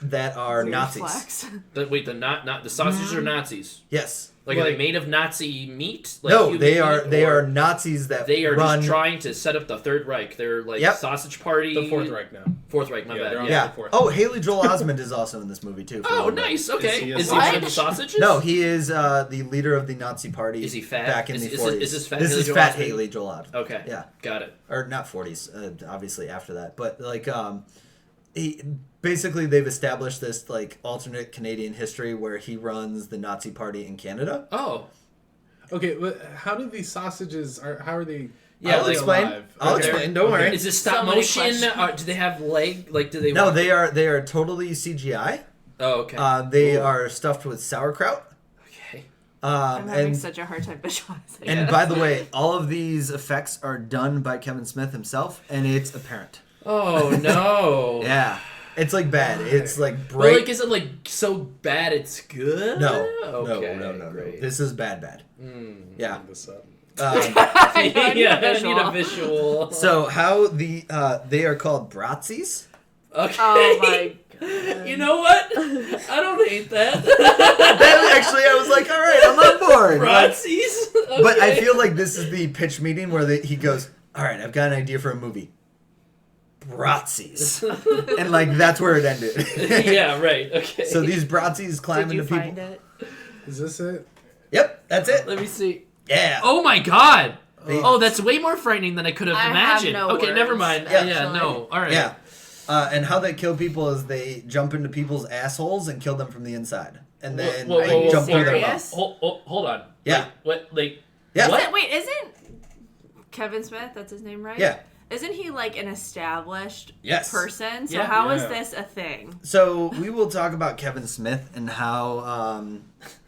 that are Weird Nazis. flex. Wait, the sausages are Nazis. Yes. Like, are they Like- made of Nazi meat? Like No, human they meat, are or Nazis that They are run. just trying to set up the Third Reich. They're like Yep. sausage party. The Fourth Reich now. Fourth Reich. My Yeah, bad. they're on Yeah. Yeah. Fourth. Oh, Haley Joel Osment is also in this movie too. for a Oh, little bit. nice. Okay. Is he a Is he sausage? one of the sausages? No, he is the leader of the Nazi party. Is he fat? Back in Is- the is 40s. this fat This Haley is Joel fat Osment? Haley Joel Osment. Okay. Yeah. Got it. Or not 40s, obviously after that. But like, he basically they've established this like alternate Canadian history where he runs the Nazi party in Canada. Oh. Okay, but how do these sausages how are they? Yeah, I'll like, explain. alive? I'll Okay. explain. Don't worry. Is this stop So many motion? questions. Do they have leg? Like, do they? No, walk- they are totally CGI. Oh, okay. They Cool. are stuffed with sauerkraut. Okay. I'm having And such a hard time visualizing. and by the way, all of these effects are done by Kevin Smith himself, and it's apparent. Oh no. Yeah, it's like bad. It's like But bright. like, is it like so bad it's good? No, Okay, no. great. This is bad. Yeah. Look this up. I know, I need a yeah, I visual. need a visual. So how they are called Bratzies. Okay. Oh my god. You know what? I don't hate that. Actually, I was like, all right, I'm on board. Bratzies? But I Okay. feel like this is the pitch meeting where he goes, all right, I've got an idea for a movie. Bratzies. And like that's where it ended. yeah, right. Okay. So these Bratzies climb Did you into people. find it? Is this it? Yep, that's it. Let me see. Yeah. Oh my god. They- Oh, that's way more frightening than I could have I have imagined. no okay, words, never mind. Yeah. Yeah, no. All right. Yeah. And how they kill people is they jump into people's assholes and kill them from the inside. And then Whoa, whoa, like, whoa, whoa, jump through their serious? mouth. Hold on. Yeah. Like Yeah. What? Wait, isn't Kevin Smith? That's his name, right? Yeah. Isn't he like an established Yes. person? So Yeah. how is Yeah. this a thing? So we will talk about Kevin Smith and how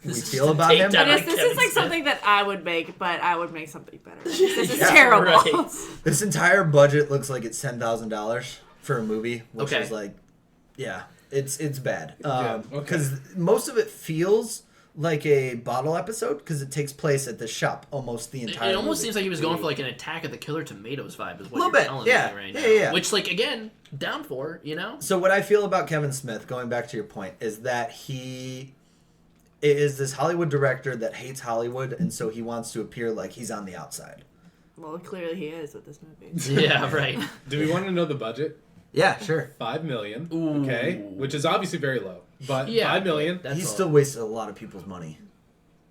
we This is feel the about him. takedown. This, like this Kevin is like Smith. something that I would make, but I would make something better. This is Yeah, terrible. right. This entire budget looks like it's $10,000 for a movie, which Okay. is like, yeah, it's bad. Yeah, okay. Because most of it feels like a bottle episode because it takes place at the shop almost the entire. It almost movie. seems like he was going for like an Attack of the Killer Tomatoes vibe, is what Little you're bit, telling yeah. me right Yeah, now. yeah. Which, like, again, down for, you know? So what I feel about Kevin Smith, going back to your point, is that he is this Hollywood director that hates Hollywood, and so he wants to appear like he's on the outside. Well, clearly he is with this movie. Yeah, right. Do we want to know the budget? Yeah, sure. $5 million. Ooh. Okay, which is obviously very low, but Yeah, $5 million. That's He's all. still wasted a lot of people's money.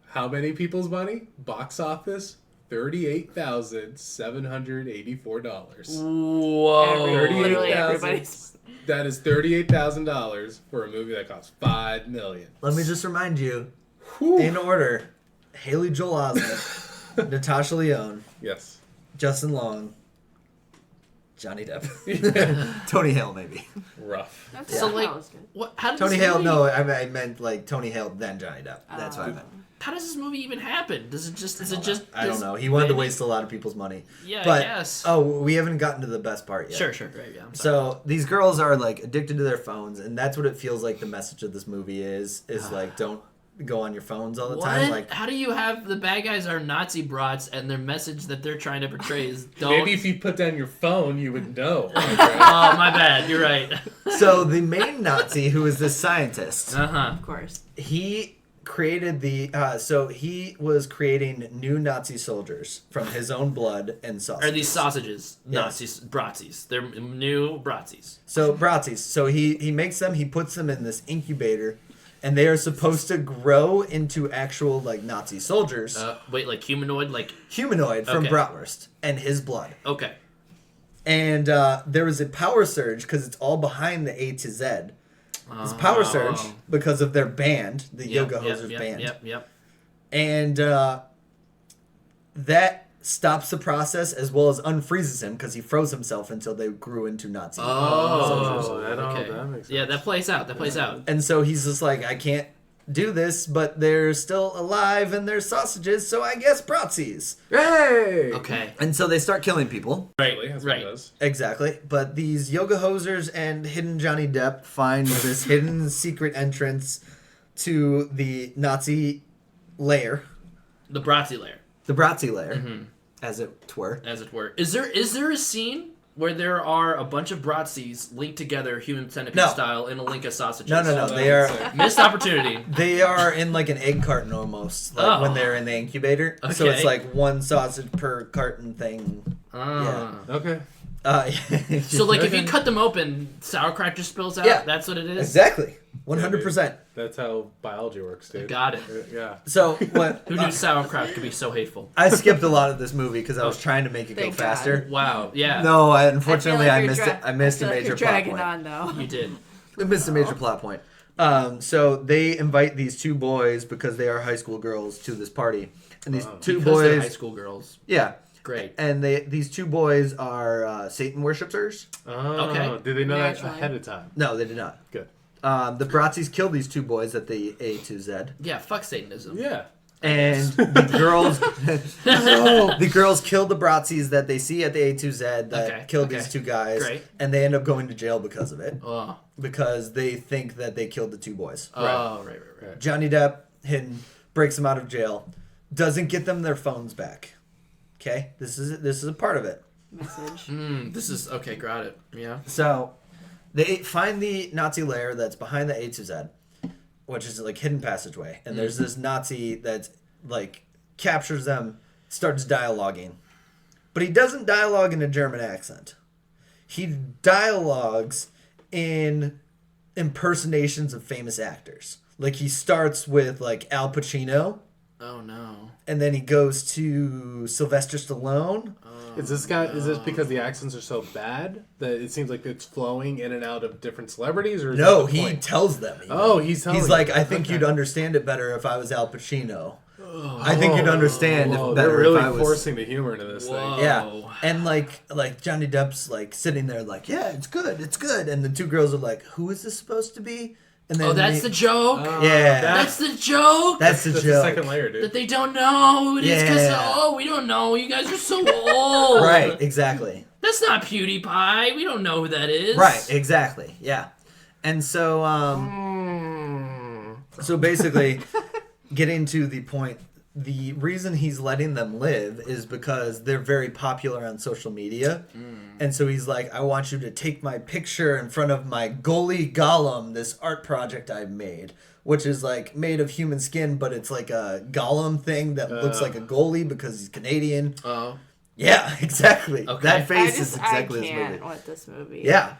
How many people's money? Box office $38,784. Whoa. Literally 38,000. everybody's- That is $38,000 for a movie that costs $5 million. Let me just remind you, Whew. in order, Haley Joel Osment, Natasha Lyonne, Yes. Justin Long, Johnny Depp. Tony Hale, maybe. Rough. That's So, that like, was good. what? How did Tony this Hale, movie, no, I meant like Tony Hale, then Johnny Depp. That's what I meant. How does this movie even happen? Does it just? Is it just? I don't know. He wanted to waste a lot of people's money. Yeah, But, I guess. oh, we haven't gotten to the best part yet. Sure. Right. Yeah. I'm sorry. So these girls are like addicted to their phones, and that's what it feels like the message of this movie is like don't go on your phones all the What? time. Like How do you have the bad guys are Nazi brats and their message that they're trying to portray is don't? Maybe if you put down your phone, you would know. Oh, my bad. You're right. so the main Nazi, who is this scientist, Uh huh. Of course. he created he was creating new Nazi soldiers from his own blood and sausages. Are these sausages Yes. Nazis? Bratzis. They're new Bratzis. So Bratzis. So he makes them. He puts them in this incubator, and they are supposed to grow into actual like Nazi soldiers, Wait, like humanoid? Like humanoid from Okay. Bratwurst and his blood. okay. And there was a power surge because it's all behind the A to Z. This power surge because of their band, the Yoga Hosers band. Yep. And that stops the process as well as unfreezes him because he froze himself until they grew into Nazi soldiers. Oh, that okay. that makes sense. Yeah, that plays out. That plays out. And so he's just like, I can't do this, but they're still alive and they're sausages, so I guess Bratzis. Hey! Okay. And so they start killing people. Right. That's what it Right. does. Exactly. But these Yoga Hosers and hidden Johnny Depp find this hidden secret entrance to the Nazi lair, The Bratzi lair, the Bratzi lair, as it were. as it were. Is there a scene where there are a bunch of Bratzis linked together, human centipede No. style, in a link of sausages? No. They are Missed opportunity. they are in like an egg carton almost, like when Oh. they're in the incubator. So it's Okay. like one sausage per carton thing. Ah. Okay. So like if you cut them open, sauerkraut just spills out. Yeah. That's what it is. Exactly, 100%. That's how biology works, dude. Got it. Yeah. So what? Who knew sauerkraut could be so hateful? I skipped a lot of this movie because I was trying to make it go Thank God. faster. Wow. Yeah. No, unfortunately, I you're missed it. I missed a major you're plot dragging point. on though. You did. I missed a major plot point. So they invite these two boys because they are high school girls to this party, and these two Because they're high boys, school girls. yeah, Great. and these two boys are Satan worshippers. Oh, Okay. Did they know that Naturally. ahead of time? No, they did not. Good. The Bratzis killed these two boys at the A to Z, Yeah. Fuck Satanism. Yeah. and the girls, the girls killed the Bratzis that they see at the A to Z that Okay, killed okay. these two guys, Great. and they end up going to jail because of it, Oh. because they think that they killed the two boys. Oh. Right. Johnny Depp, hidden, breaks them out of jail, doesn't get them their phones back. Okay, this is a part of it. Message. This is okay. Got it. Yeah. So they find the Nazi lair that's behind the A to Z, which is like hidden passageway, and there's this Nazi that's like captures them, starts dialoguing, but he doesn't dialogue in a German accent. He dialogues in impersonations of famous actors. Like he starts with like Al Pacino, Oh no. and then he goes to Sylvester Stallone. Is this because the accents are so bad that it seems like it's flowing in and out of different celebrities, or is No, that the he point? tells them. Oh, he's telling He's you. like, I think Okay. you'd understand it better if I was Al Pacino. I think you'd understand Whoa, it they're better really if I was. forcing the humor into this Whoa. thing. Yeah, and like Johnny Depp's like sitting there like, yeah, it's good, and the two girls are like, who is this supposed to be? And then Oh, that's the joke. yeah, That's the joke. that's the That's joke. the second layer, dude. That they don't know who it is because Yeah. we don't know. You guys are so old. Right, exactly. That's not PewDiePie. We don't know who that is. Right, exactly. Yeah, and so so basically, getting to the point, the reason he's letting them live is because they're very popular on social media. And so he's like, I want you to take my picture in front of my Goalie Gollum, this art project I've made, which is like made of human skin, but it's like a Gollum thing that looks like a goalie because he's Canadian. Oh. Yeah, exactly. Okay. That I face just is exactly I this can't movie. with this movie. Yeah.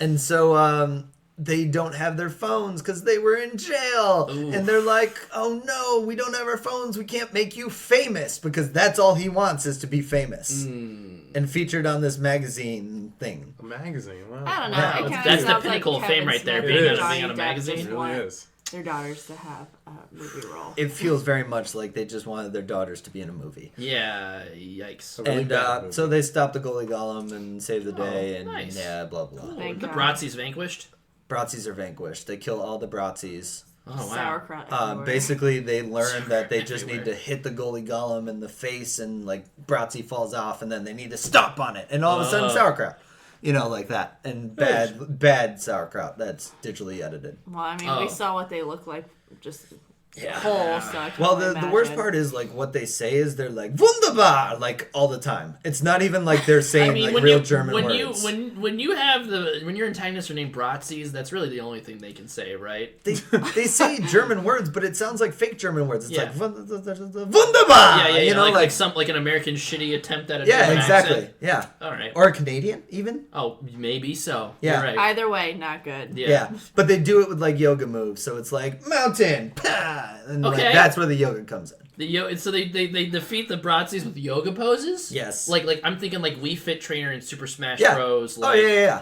And so they don't have their phones because they were in jail. Oof. And they're like, oh no, we don't have our phones. We can't make you famous, because that's all he wants is to be famous. And featured on this magazine thing. A magazine. Wow. I don't know. Yeah, it kinda that's the sounds pinnacle like of fame Kevin right there, Smith being and on Johnny a Depp magazine. just It really want is. their daughters to have a movie role. It feels very much like they just wanted their daughters to be in a movie. Yeah, yikes. Really And bad movie. so they stop the Gully Golem and save the Oh, day, and nice. yeah, blah blah. Thank The God. Bratzies vanquished? Bratzies are vanquished. They kill all the Bratzies. Oh, wow. Sauerkraut everywhere. Basically, they learn that they just Everywhere. need to hit the Gully Golem in the face, and like Bratzy falls off, and then they need to stomp on it, and all of a sudden Oh. sauerkraut, like that, and bad sauerkraut that's digitally edited. Well, I mean, Oh. we saw what they look like just Yeah. whole, so I can Well, only the worst imagine. part is like what they say is they're like wunderbar like all the time. It's not even like they're saying I mean, like when real you, German when words. when your antagonists are named Bratzies, that's really the only thing they can say, right? They say German words, but it sounds like fake German words. It's Yeah. like wunderbar. Yeah, like an American shitty attempt at a Yeah, German exactly. accent. Yeah. All right. Or a Canadian, even. Oh, maybe so. Yeah. You're right. Either way, not good. Yeah. But they do it with like yoga moves, so it's like mountain, pah, and like, Okay. that's where the yoga comes in. So they defeat the Bratzies with yoga poses. Yes. Like I'm thinking like Wii Fit Trainer and Super Smash Yeah. Bros. Oh Like, yeah.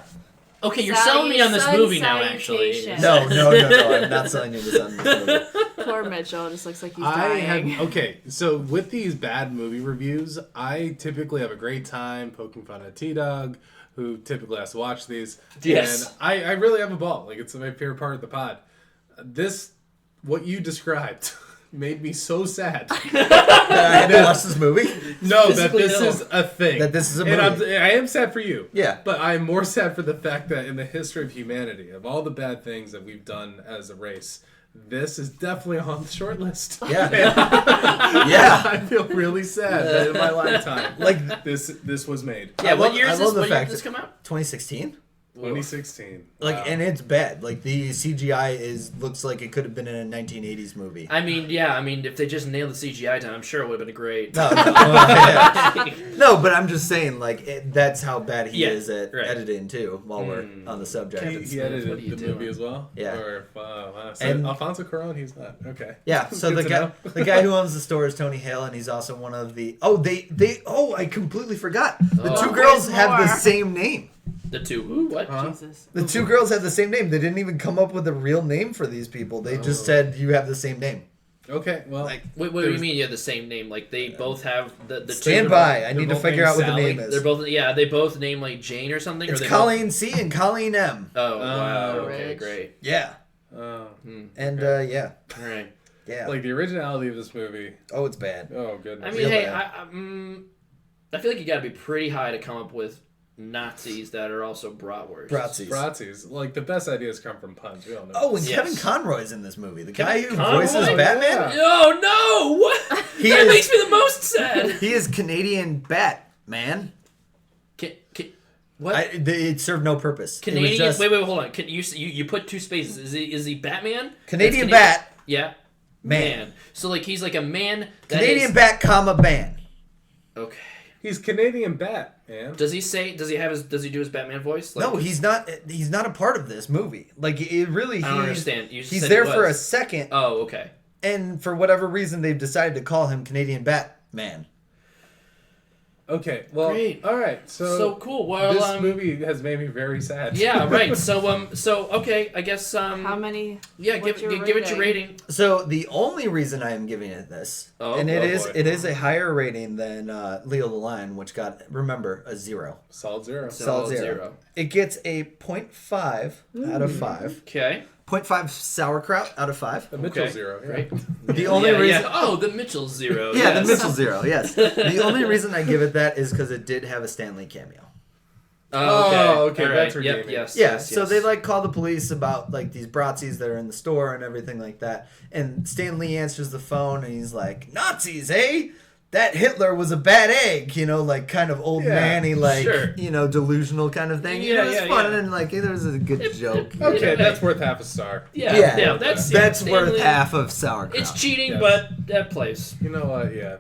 Okay, you're selling me on this movie now. Actually, Salutation. No. I'm not selling you this on this movie. Poor Mitchell just looks like he's I dying. have okay. So with these bad movie reviews, I typically have a great time poking fun at T-Dog, who typically has to watch these. Yes. And I really have a ball. Like, it's my favorite part of the pod. What you described made me so sad. That I had to watch this movie. No, that Physically this ill. is a thing. That this is a And movie. I am sad for you. Yeah. But I'm more sad for the fact that in the history of humanity, of all the bad things that we've done as a race, this is definitely on the short list. Yeah. Yeah. I feel really sad that in my lifetime, Like this was made. Yeah. I What love- year I is love this? the What year fact did this that- come out? 2016. 2016. Like, Wow. and it's bad. Like the CGI looks like it could have been in a 1980s movie. I mean, if they just nailed the CGI down, I'm sure it would have been great. No, yeah. No, but I'm just saying, like, that's how bad he Yeah, is at right. editing too. While we're on the subject, he It's- edited what are you the doing? movie as well. Yeah. Or wow. So And- Alfonso Cuarón, he's not okay. yeah. So Good the to guy, know. the guy who owns the store is Tony Hale, and he's also one of the. I completely forgot. The Oh. two girls There's have the more. same name. The two. Ooh, what? Jesus. The two girls have the same name. They didn't even come up with a real name for these people. They just said you have the same name. Okay, well, Like, Wait, what do you There's- mean you have the same name? Like they both have the two. Stand by. I need to both figure named out what the Sally. name is. They're both they both name like Jane or something. It's or they Colleen C and Colleen M. Both, oh wow. Oh, Okay, Rich. great. Yeah. And yeah. All right. Yeah. like the originality of this movie. Oh, it's bad. Oh goodness. I mean, Real hey, bad. I feel like you got to be pretty high to come up with Nazis that are also bratwursts. Bratzies. Bratzies. Like the best ideas come from puns. We all know. Oh, and Yes. Kevin Conroy's in this movie. The guy who Conroy? voices Oh, Batman. yeah. Oh no! What? He that is- makes me the most sad. He is Canadian Batman. What? It served no purpose. It was Canadian? just Wait, hold on. You put two spaces. Is he Batman? Canadian That's Bat, Yeah. man. So like he's like a man. That Canadian is- Bat, comma ban. Okay. He's Canadian Bat, man. Does he do his Batman voice? Like, No, he's not. He's not a part of this movie. Like it really. I don't understand. You He's said there he for a was. second, Oh, okay. and for whatever reason, they've decided to call him Canadian Batman. Okay, well, Great. all right. So, So cool. Well, this movie has made me very sad. Yeah, right. So okay, I guess How many? yeah, what's give your it your rating. So the only reason I am giving it this, Oh, and oh boy. it is a higher rating than Leo the Lion, which got a 0. Solid zero. Solid zero. It gets a 0.5 out of 5. Okay. 0.5 sauerkraut out of 5. The Mitchell Okay. zero. Yeah. Great. The only reason. Oh, the Mitchell zero. Yeah, yes. the Mitchell 0, yes. The only reason I give it that is because it did have a Stanley cameo. Oh, okay. Oh, okay, All that's right. Yep. redeeming. Yes. Yeah, yes, so yes. they like call the police about like these Bratzies that are in the store and everything like that. And Stan Lee answers the phone and he's like, Nazis, eh? That Hitler was a bad egg, like kind of old Yeah, manny, like sure. Delusional kind of thing. Yeah, It's yeah, fun yeah. and like there was a good joke. Okay, Yeah. that's worth half a star. Yeah. That's worth Stanley- half of sauerkraut. It's cheating, Yes. but that plays. You know what? Yeah.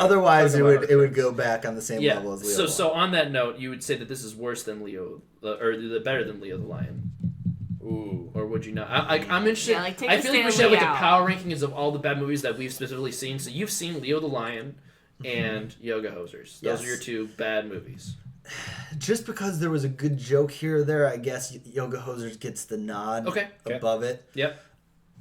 Otherwise, Talk it about would other would things. go back on the same Yeah. level as Leo. So on that note, you would say that this is worse than Leo, or better than Leo the Lion, Ooh. or would you not? I'm interested. Yeah, like, take I the feel like we Stanley should have like out. the power rankings of all the bad movies that we've specifically seen. So you've seen Leo the Lion and Yoga Hosers. Those Yes. are your two bad movies. Just because there was a good joke here or there, I guess Yoga Hosers gets the nod Okay. above it. Yep.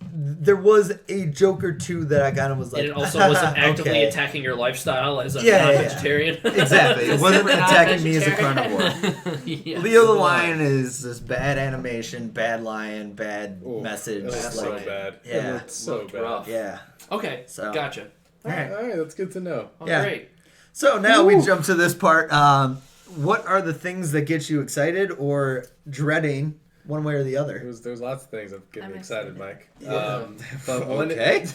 there was a joke or two that I kind of was like, And it also wasn't actively okay. attacking your lifestyle as a Yeah, yeah, non-vegetarian. Exactly. It wasn't Super attacking me as a non-vegetarian. carnivore. Yeah. Leo the Lion is just bad animation, bad lion, bad Ooh, message. It was so like, bad. Yeah. It looked so Looked bad. rough. yeah. Okay, So- gotcha. All right. All right, that's good to know. Oh, Yeah. Great. So now we jump to this part. What are the things that get you excited or dreading, one way or the other? There's lots of things that get me I'm excited, excited. Mike. But one, Okay.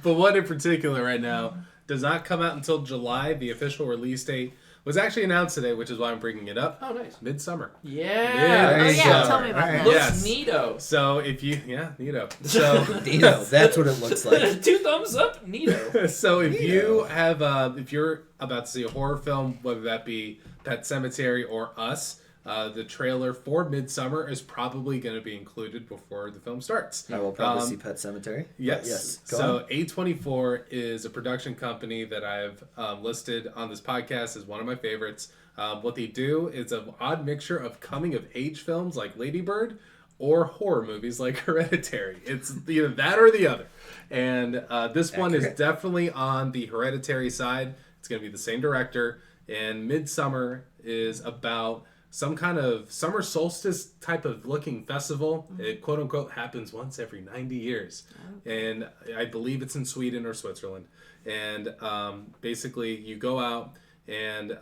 but one in particular right now does not come out until July. The official release date was actually announced today, which is why I'm bringing it up. Oh, nice. Midsummer. Yeah. Oh, There you yeah, go. tell me about All right. that. Looks Yes. neato. So if you, neato. So Dino, that's what it looks like. 2 thumbs up, neato. So if Neato. you have, if you're about to see a horror film, whether that be Pet Sematary or Us, the trailer for Midsummer is probably going to be included before the film starts. I will probably see Pet Cemetery. Yes. Yes. Go So on. A24 is a production company that I've listed on this podcast as one of my favorites. What they do is an odd mixture of coming of age films like Lady Bird or horror movies like Hereditary. It's either that or the other. And this one is Accurate. definitely on the Hereditary side. It's going to be the same director. And Midsummer is about some kind of summer solstice type of looking festival. It quote unquote happens once every 90 years. And I believe it's in Sweden or Switzerland. And basically you go out and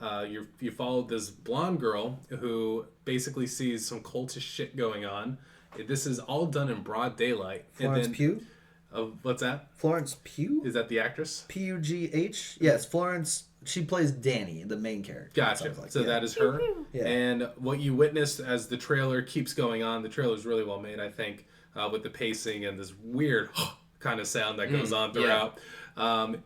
you follow this blonde girl who basically sees some cultish shit going on. This is all done in broad daylight. Florence and then, Pugh? What's that? Florence Pugh? Is that the actress? P-U-G-H? Yes, Florence. She plays Danny, the main character. it Gotcha. sounds like. So Yeah. that is her. Yeah. And what you witnessed as the trailer keeps going on, the trailer is really well made, I think, with the pacing and this weird kind of sound that goes on throughout.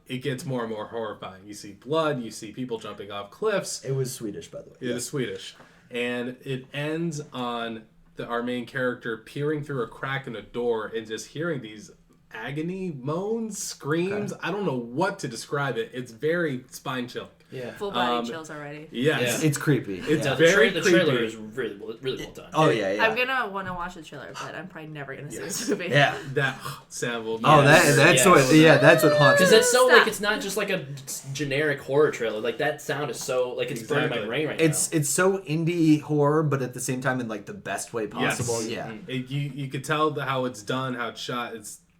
It gets more and more horrifying. You see blood, you see people jumping off cliffs. It was Swedish, by the way. It is Swedish. And it ends on our main character peering through a crack in a door and just hearing these agony moans, screams. I don't know what to describe it. It's very spine chilling. Yeah. Full body chills already. Yes. It's creepy. It's yeah. very the creepy. trailer is really well done. Oh, yeah, yeah. I'm gonna want to watch the trailer, but I'm probably never gonna see this movie. Yeah. That sound will Oh, Yes. that's Yeah. what. Yeah, that's what haunts Because me. that's so Stop. like it's not just like a generic horror trailer. Like that sound is so like it's burning my Exactly. brain right It's so indie horror, but at the same time in like the best way possible. Yes. Yeah. You could tell how it's done, how it's shot.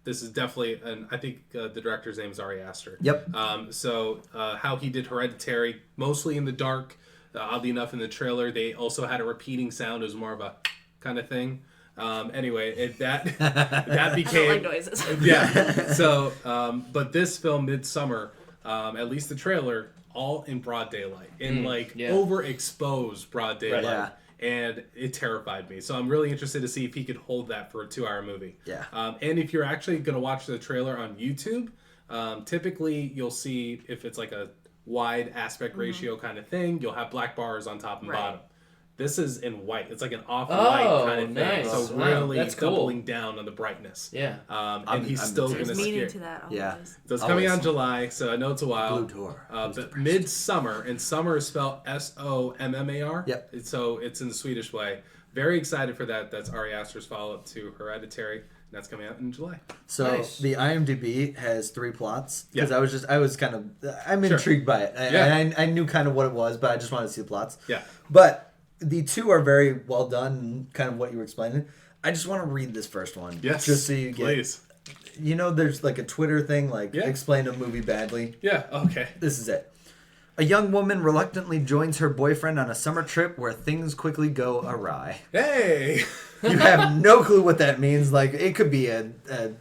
This is definitely, and I think the director's name is Ari Aster. Yep. So how he did Hereditary, mostly in the dark. Oddly enough, in the trailer, they also had a repeating sound. It was more of a kind of thing. Anyway, that I don't became like noises. yeah. So, but this film, Midsummer, at least the trailer, all in broad daylight, in yeah. overexposed broad daylight. Yeah. And it terrified me. So I'm really interested to see if he could hold that for a 2-hour movie. Yeah. And if you're actually going to watch the trailer on YouTube, typically you'll see if it's like a wide aspect ratio kind of thing, you'll have black bars on top and Right. bottom. This is in white. It's like an off-white Oh, kind of thing. nice. So Wow, really that's cool. doubling down on the brightness. Yeah. And he's still going There's to meaning scare. to that. Yeah. Always. So it's coming Always. out in July, so I know it's a while. Blue Door. But Midsummer, and summer is spelled Sommar. Yep. So it's in the Swedish way. Very excited for that. That's Ari Aster's follow-up to Hereditary, and that's coming out in July. So Nice. the IMDb has 3 plots because Yeah. I'm intrigued by it. Yeah. I knew kind of what it was, but I just wanted to see the plots. Yeah. But the 2 are very well done, kind of what you were explaining. I just want to read this first one. Yes. Just so you get. Please. You know, there's like a Twitter thing, like Yeah. explain a movie badly. Yeah. Okay. This is it. A young woman reluctantly joins her boyfriend on a summer trip where things quickly go awry. Hey. You have no clue what that means. Like, it could be a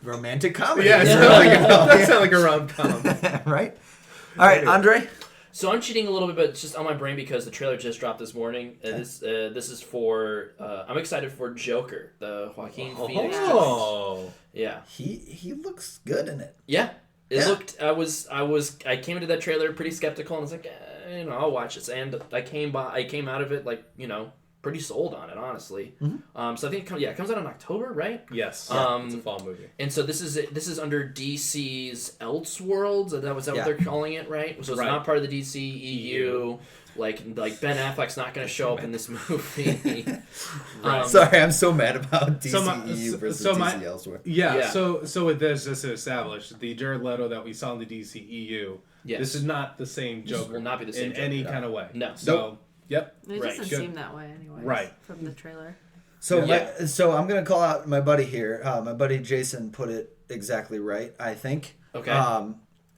romantic comedy. Yeah. That sounds like a rom-com. Right? All right, Andre? So I'm cheating a little bit, but it's just on my brain because the trailer just dropped this morning. This is for I'm excited for Joker, the Joaquin Phoenix. Joker. Oh. Yeah. He looks good in it. Yeah. It Yeah. looked. I came into that trailer pretty skeptical and was like, I'll watch this. And I came out of it like pretty sold on it, honestly. Mm-hmm. So I think it comes out in October, right? Yes, it's a fall movie. And so this is under DC's Elseworlds. Is that what Yeah. they're calling it, right? So it's Right. not part of the DC EU. Like Ben Affleck's not going to show up in this movie. Sorry, I'm so mad about So my- DCEU versus so my- DC elsewhere. Yeah, Yeah. So with this, just to establish, the Jared Leto that we saw in the DCEU, Yes. this is not the same This Joker. will not be the same in Joker, any no. kind of way. No. So, yep. It Right. doesn't Good. seem that way anyway. Right. From the trailer. So Yeah. so I'm gonna call out my buddy here. My buddy Jason put it exactly right, I think. Okay.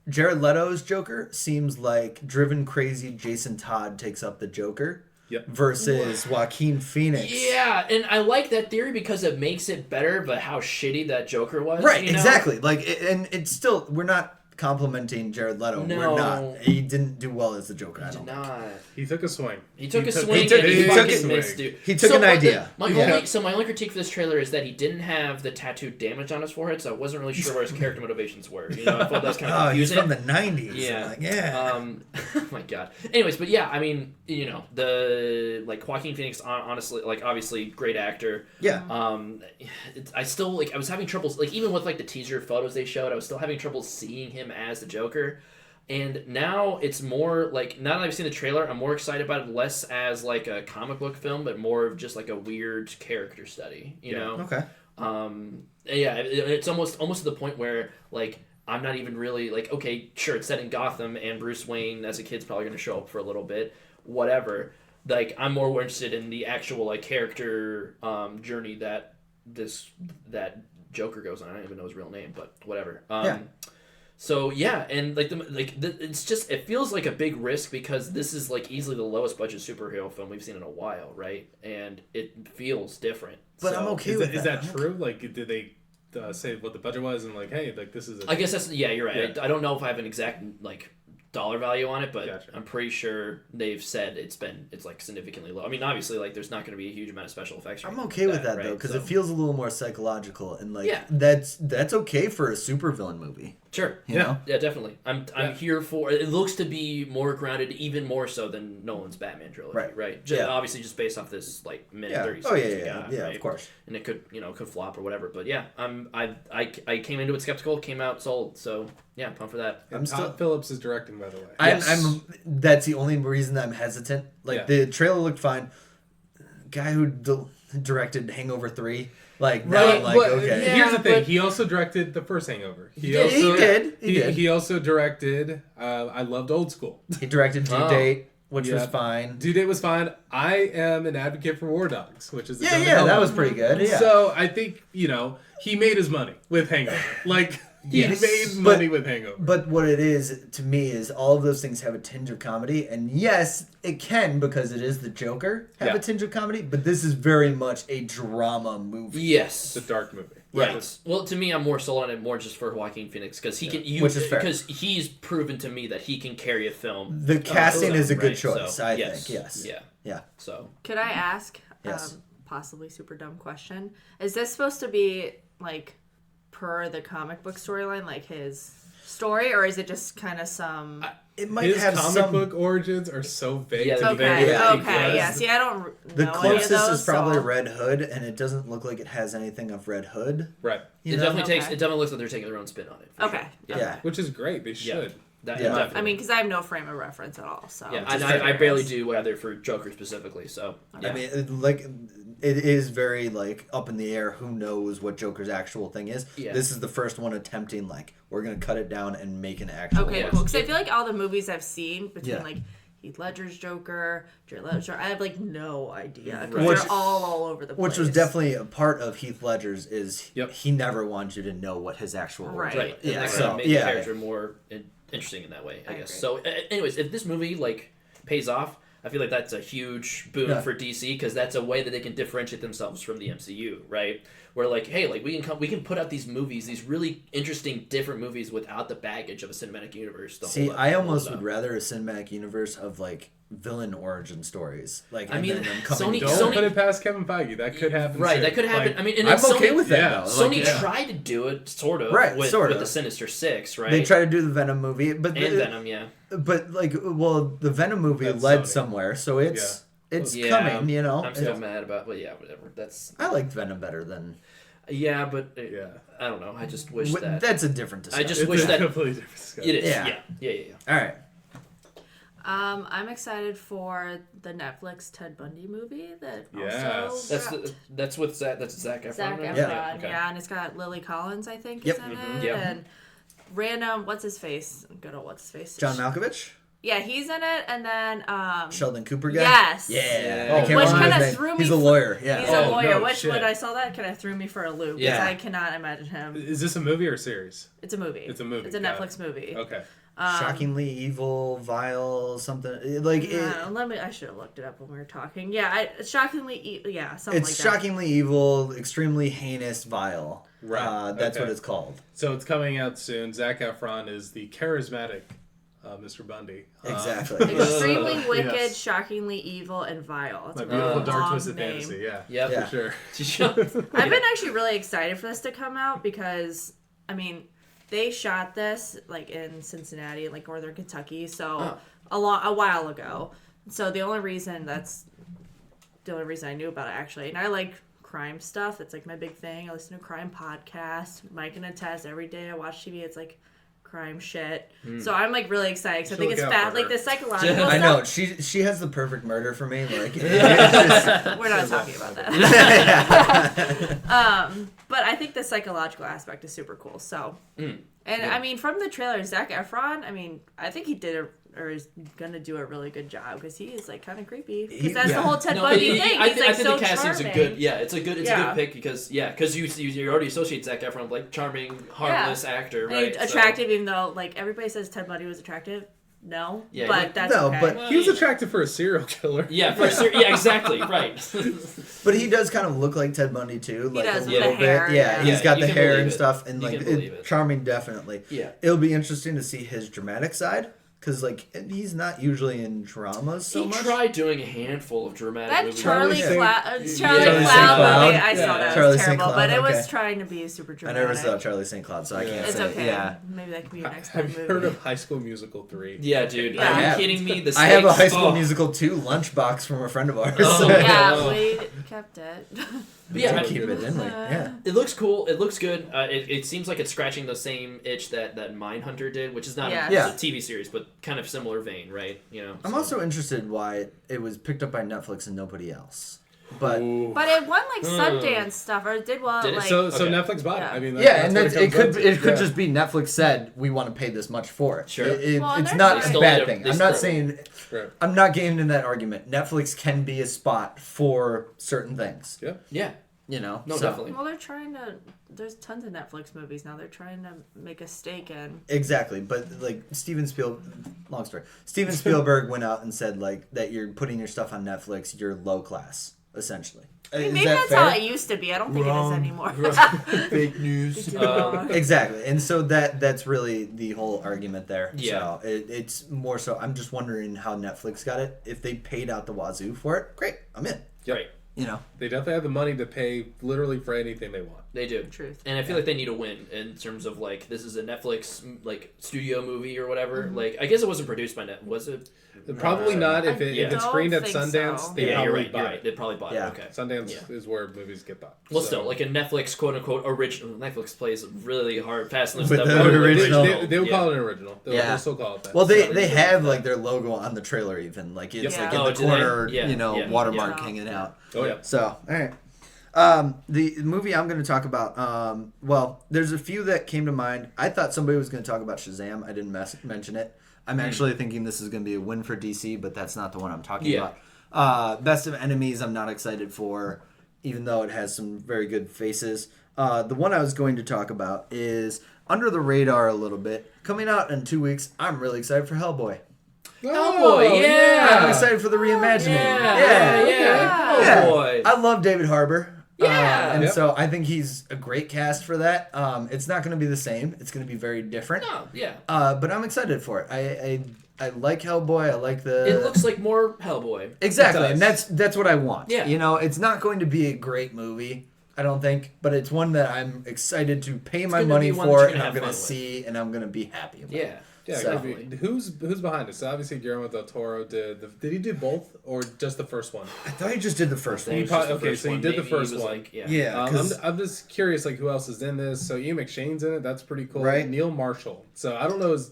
Jared Leto's Joker seems like driven crazy Jason Todd takes up the Joker. Yep. Versus Joaquin Phoenix. Yeah, and I like that theory because it makes it better, but how shitty that Joker was. Right, you know? exactly. And it's still, we're not complimenting Jared Leto. No. We're not. He didn't do well as the Joker. I Did don't think. not. He took a swing. He took a swing he took- and he he took fucking it- missed, dude. he took an idea. My Yeah. only critique for this trailer is that he didn't have the tattooed damage on his forehead, so I wasn't really sure where his character motivations were. You know, I thought that was kind of Oh, he's confusing. from the 90s. Yeah. Like, yeah. Oh my god. Anyways, but yeah, I mean, you know, the Joaquin Phoenix, honestly, obviously great actor. Yeah. I still I was having trouble even with the teaser photos they showed. I was still having trouble seeing him as the Joker. And now it's more now that I've seen the trailer, I'm more excited about it less as a comic book film, but more of just a weird character study. You know. Okay. Yeah, it's almost to the point where I'm not even really okay, sure, it's set in Gotham and Bruce Wayne as a kid's probably going to show up for a little bit, whatever. I'm more interested in the actual character journey that Joker goes on. I don't even know his real name, but whatever. Yeah. So yeah, and it's just, it feels like a big risk because this is easily the lowest budget superhero film we've seen in a while, right? And it feels different. But So- I'm okay Is with that, is that. that true? Did they say what the budget was and hey, this is a... I guess that's you're right. Yeah. I don't know if I have an exact dollar value on it, but Gotcha. I'm pretty sure they've said it's significantly low. I mean, obviously, there's not going to be a huge amount of special effects. or I'm anything okay like with that though, right? because So- it feels a little more psychological and Yeah. that's okay for a supervillain movie. Sure. You know? Yeah, definitely. I'm Yeah. here for. It looks to be more grounded, even more so than Nolan's Batman trilogy. Right. Right. Yeah. Obviously, just based off this minute Yeah. 30 Oh yeah, seconds we yeah, got, yeah. right? Of course. And it could flop or whatever. But yeah, I came into it skeptical, came out sold. So yeah, pumped for that. And I'm Todd still- Phillips is directing, by the way. Yes. That's the only reason that I'm hesitant. Yeah. The trailer looked fine. Guy who directed Hangover 3. Now Right, I'm like, but okay. Yeah, here's the thing. but- He also directed the first Hangover. He did, he also did, he did. He also directed. I loved Old School. He directed Due Oh. Date, which was Yeah. fine. Due Date was fine. I am an advocate for War Dogs, which is the Yeah, Jonah yeah, Hill that one. was pretty good. Yeah. So I think he made his money with Hangover. He Yes. made money with Hangover. But what it is to me is all of those things have a tinge of comedy, and yes, it can because it is the Joker have Yeah. a tinge of comedy. But this is very much a drama movie. Yes. It's a dark movie. Right. It's- Well, to me, I'm more sold on it more just for Joaquin Phoenix because he can. Which is fair. Because he's proven to me that he can carry a film. The casting is a good right? choice, So, I yes. think. Yes. Yeah. Yeah. So Could I ask, Yes. possibly super dumb question? Is this supposed to be per the comic book storyline, his story, or is it just kind of some? It might His have comic some. book origins are so vague. Yeah, to they're me. Okay, Yeah, okay, because yeah. See, I don't The know any of closest those, is probably so- Red Hood, and it doesn't look like it has anything of Red Hood. Right. You it know? definitely takes. Okay. It definitely looks like they're taking their own spin on it. for Okay. sure. Yeah. Yeah. Which is great. They should. That, Yeah. definitely. I mean, because I have no frame of reference at all, so. Yeah, I'm and just I barely curious. do either for Joker specifically. So I mean, it is very up in the air. Who knows what Joker's actual thing is? Yeah. This is the first one attempting we're gonna cut it down and make an actual. Okay, Yeah. cool. Because I feel like all the movies I've seen between Yeah. Heath Ledger's Joker, Jared Leto's Joker, I have no idea. 'Cause Which- they're all over the place. Which was definitely a part of Heath Ledger's is Yep. he never wants you to know what his actual Right. origin. right, and Yeah. that So kind of made yeah. the character more interesting in that way, I I guess. agree. So, anyways, if this movie pays off, I feel like that's a huge boon Yeah. for DC because that's a way that they can differentiate themselves from the MCU, right? Where hey, we can put out these movies, these really interesting, different movies without the baggage of a cinematic universe. To See, hold up- I hold almost up. would rather a cinematic universe of villain origin stories. I and mean, then them coming Sony- Don't together. put it past Kevin Feige. That could happen. Right, soon. that could happen. I mean, and I'm then okay Sony, with that yeah. though. Sony yeah. tried to do it, sort of, Right, with, sort with of. the Sinister Six, right? They tried to do the Venom movie, but and Venom, yeah. But the Venom movie That's led Sony. somewhere, so it's It's Yeah, coming, you know. I'm still mad about, but yeah, whatever. I liked Venom better than. Yeah, but Yeah. I don't know. I just wish that. That's a different I discussion. just It's wish a that completely different discussion. it is. Yeah. Yeah. All right. I'm excited for the Netflix Ted Bundy movie that Yes. also That's with Zach. That's Zac Efron. Zac right? Efron, Yeah. Okay. and it's got Lily Collins, I think, Yep. is in Mhm. it, Yep. and random what's his face, good old what's his face, John Malkovich, yeah, he's in it, and then Sheldon Cooper guy. Yes. Yeah. Yeah. I can't Which remember kinda his name. threw me He's a for- lawyer. Yeah. he's Oh, a lawyer, no which shit. when I saw that kind of threw me for a loop because Yeah. I cannot imagine him. Is this a movie or a series? It's a movie. It's a movie, It's a got Netflix movie. Okay. Shockingly evil, vile, something like it. I should have looked it up when we were talking. Yeah, shockingly, something It's like that. shockingly evil, extremely heinous, vile. Right, That's okay. what it's called. So it's coming out soon. Zac Efron is the charismatic Mr. Bundy. Exactly. Extremely wicked, Yes. shockingly evil, and vile. It's My a beautiful dark long twisted name. fantasy. Yeah. Yep. Yeah. For sure. I've been actually really excited for this to come out because, I mean, they shot this like in Cincinnati, like northern Kentucky, so a while ago. So the only reason I knew about it actually, and I like crime stuff. That's like my big thing. I listen to crime podcasts. Mike can attest every day I watch TV. It's like crime shit. So I'm like really excited because I think Should it's look out fat, for like her. the psychological I stuff. know she has the perfect murder for me. Like, it's just- We're not talking about that. But I think the psychological aspect is super cool. So, I mean, from the trailer, Zac Efron, I mean, I think he did or is gonna do a really good job because he is like kind of creepy. Because that's the whole Ted Bundy thing. I He's like think so the casting's charming. a good. Yeah, it's a good Yeah. pick because you already associate Zac Efron with like charming, harmless actor, And right? he's attractive, even though like everybody says Ted Bundy was attractive. No, Yeah, but that's no, okay. but- He was attractive for a serial killer. Yeah, for sure. Yeah, exactly. Right. but he does kind of look like Ted Bundy too. Like does a with little the hair, bit. Yeah, yeah. he's got You the can hair believe and it. stuff, and You like can believe it. charming, definitely. Yeah. It'll be interesting to see his dramatic side because like he's not usually in dramas so He much. tried doing a handful of dramatic That movies. Charlie Charlie Cloud St. movie, Cloud? I saw Yeah. that. Charlie It was St. terrible, Cloud, but it was okay. trying to be super I dramatic. never saw Charlie St. Cloud, so I can't It's say. okay. Yeah. Maybe that could be your next Have movie. you heard of High School Musical 3? Yeah, dude. Yeah. Are Yeah. you kidding me? The I have a stakes- High School oh. Musical 2 lunchbox from a friend of ours. Oh, Yeah, Oh. we kept it. Yeah, to I keep mean, it, didn't we? Yeah. it looks cool. It looks good. It seems like it's scratching the same itch that Mindhunter did, which is not Yeah. Yeah. a TV series, but kind of similar vein, right? You know. I'm so- also interested why it was picked up by Netflix and nobody else. But Ooh. But it won like Sundance stuff, or it did well. Did it? Like, So Okay. Netflix bought it. Yeah. I mean, yeah, and that's that's, what it could comes up to. Yeah. just be Netflix said we want to pay this much for it. Sure. Well, It's they're not trying- a They still bad need thing. they I'm not still- saying Right. I'm not getting in that argument. Netflix can be a spot for certain things. Yeah. Yeah. You know. No, So- definitely. well, they're trying to. There's tons of Netflix movies now. They're trying to make a stake in. Exactly, but like long story. Steven Spielberg went out and said like that you're putting your stuff on Netflix, you're low class, essentially. I mean, Is maybe that that's fair? how it used to be. I don't think Wrong. it is anymore. Fake news. Wrong. Exactly, and so that's really the whole argument there. Yeah. So it's more so. I'm just wondering how Netflix got it. If they paid out the wazoo for it, great, I'm in. Right. You know. They definitely have the money to pay literally for anything they want. They do. Truth. And I feel like they need a win in terms of like this is a Netflix like studio movie or whatever. Like I guess it wasn't produced by Net. Was it? Probably not if I if it's don't screened at think Sundance. so. They Yeah, you're probably right. buy You're it. right. They probably bought Yeah. it. Okay. Sundance Yeah. is where movies get bought. Well, So- still, like a Netflix quote unquote original. Netflix plays really hard, fast and With stuff. the But original. They will Yeah. call it an original. Yeah. They'll still call it that. Well, So- they have like their logo on the trailer even like it's Yep. like Yeah. in Oh, the do they? corner, Yeah, you know, yeah. watermark Yeah. hanging out. Oh yeah. So, all right. The movie I'm going to talk about, well, there's a few that came to mind. I thought somebody was going to talk about Shazam. I didn't mention it. I'm actually thinking this is going to be a win for DC, but that's not the one I'm talking Yeah. about. Best of Enemies, I'm not excited for, even though it has some very good faces. The one I was going to talk about is under the radar a little bit. Coming out in 2 weeks, I'm really excited for Hellboy. Hellboy, yeah. I'm excited for the reimagining. Yeah. Yeah. Oh boy. I love David Harbour. Yeah. And Yep. so I think he's a great cast for that. It's not going to be the same. It's going to be very different. No, yeah. But I'm excited for it. I like Hellboy. I like the. It looks like more Hellboy. exactly, It and does. that's what I want. Yeah. You know, it's not going to be a great movie. I don't think, but it's one that I'm excited to pay my gonna money be one for, that you're and gonna I'm have going to fun with. see, and I'm going to be happy about. Yeah. Yeah, So- it could be. Who's behind it? So obviously Guillermo del Toro did. Did he do both or just the first one? I thought he just did the first I think one. it was just the Okay, first so he one. did the Maybe first was one. Like, yeah. Yeah, because I'm just curious, like who else is in this? So Ian McShane's in it. That's pretty cool. Right. Neil Marshall. So I don't know his.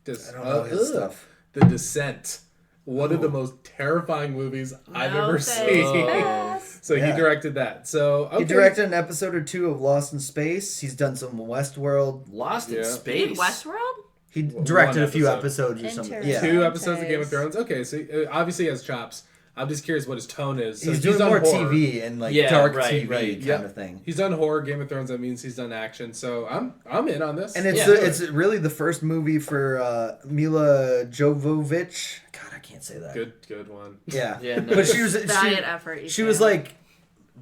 I don't know his stuff. The Descent. One of the most terrifying movies I've No ever thanks. seen. Yes. So Yeah. he directed that. So okay. He directed an episode or two of Lost in Space. He's done some Westworld. Lost in Yeah. Did Space. Westworld? He directed a few episode. episodes or something. Interesting. Yeah. 2 episodes of Game of Thrones. Okay, so obviously he has chops. I'm just curious what his tone is. So He's doing done more horror. TV and like Yeah, dark right, TV right. kind Yep. of thing. He's done horror, Game of Thrones. That means he's done action. So I'm in on this. And it's Yeah. it's really the first movie for Mila Jovovich. God, I can't say that. good one. Yeah. Yeah, no. But she was Valiant effort. you she was two. like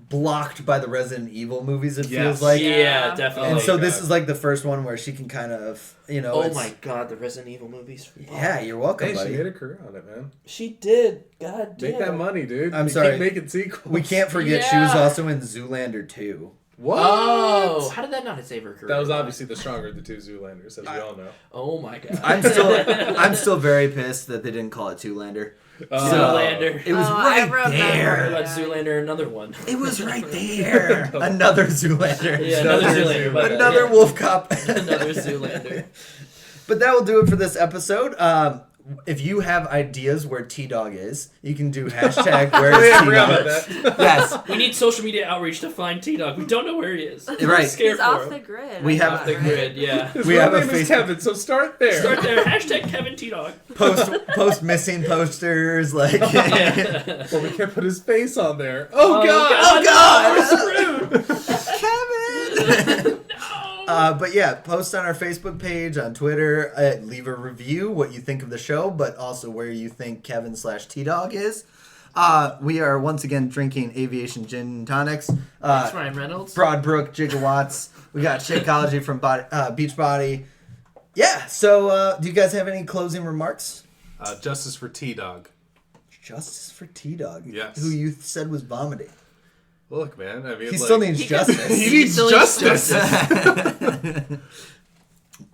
blocked by the Resident Evil movies. It Yes. feels like. Yeah, Yeah. definitely. And Oh, so this God. is like the first one where she can kind of, oh it's- my god, the Resident Evil movies. Yeah, you're welcome, Hey, she buddy. made a career on it, man. She did. God damn. Make that money, dude. I'm You sorry. Keep making sequels. We can't forget she was Yeah. also in Zoolander 2. What? Oh, how did that not save her career? That was obviously the stronger of the two Zoolanders, as we all know. Oh my god. I'm still very pissed that they didn't call it Zoolander. Zoolander. It was Oh, I right remember. What there. about Yeah. Zoolander? Another one. It was right there. Another Zoolander. Yeah, another Zoolander. my bad, Another yeah. Wolf Cop. Another Zoolander. But that will do it for this episode. If you have ideas where T Dog is, you can do hashtag where Oh, is yeah, I T forgot Dog. about that. Yes. We need social media outreach to find T-Dog. We don't know where he is. We're Right. scared He's for off him. the grid. We I have- thought, Off the right? grid, yeah. His We real have a name is face- Kevin, so start there. Start there. Hashtag Kevin T-Dog. Post missing posters like Yeah. Well, we can't put his face on there. Oh, God. God! We're screwed. Kevin. No. But yeah, post on our Facebook page, on Twitter, leave a review, what you think of the show, but also where you think Kevin/T Dog is. We are once again drinking Aviation Gin and Tonics. Thanks, Ryan Reynolds. Broadbrook Gigawatts. We got Shakeology from Beachbody. Yeah, so do you guys have any closing remarks? Justice for T-Dog. Justice for T Dog. Yes. Who you said was vomiting. Look, man. I mean, He like, still needs justice. He needs still needs justice.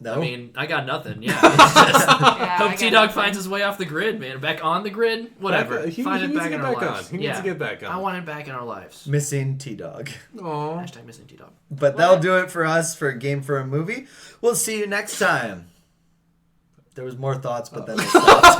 No. I mean, I got nothing. Yeah. Yeah, Hope I T got Dog nothing. finds his way off the grid, man. Back on the grid, whatever. He Find it needs back to in get our back lives. on. He needs to get back on. I want it back in our lives. Missing T Dog. Aw. Hashtag missing T Dog. But that'll do it for us for a Game for a Movie. We'll see you next time. There was more thoughts, but then they stopped.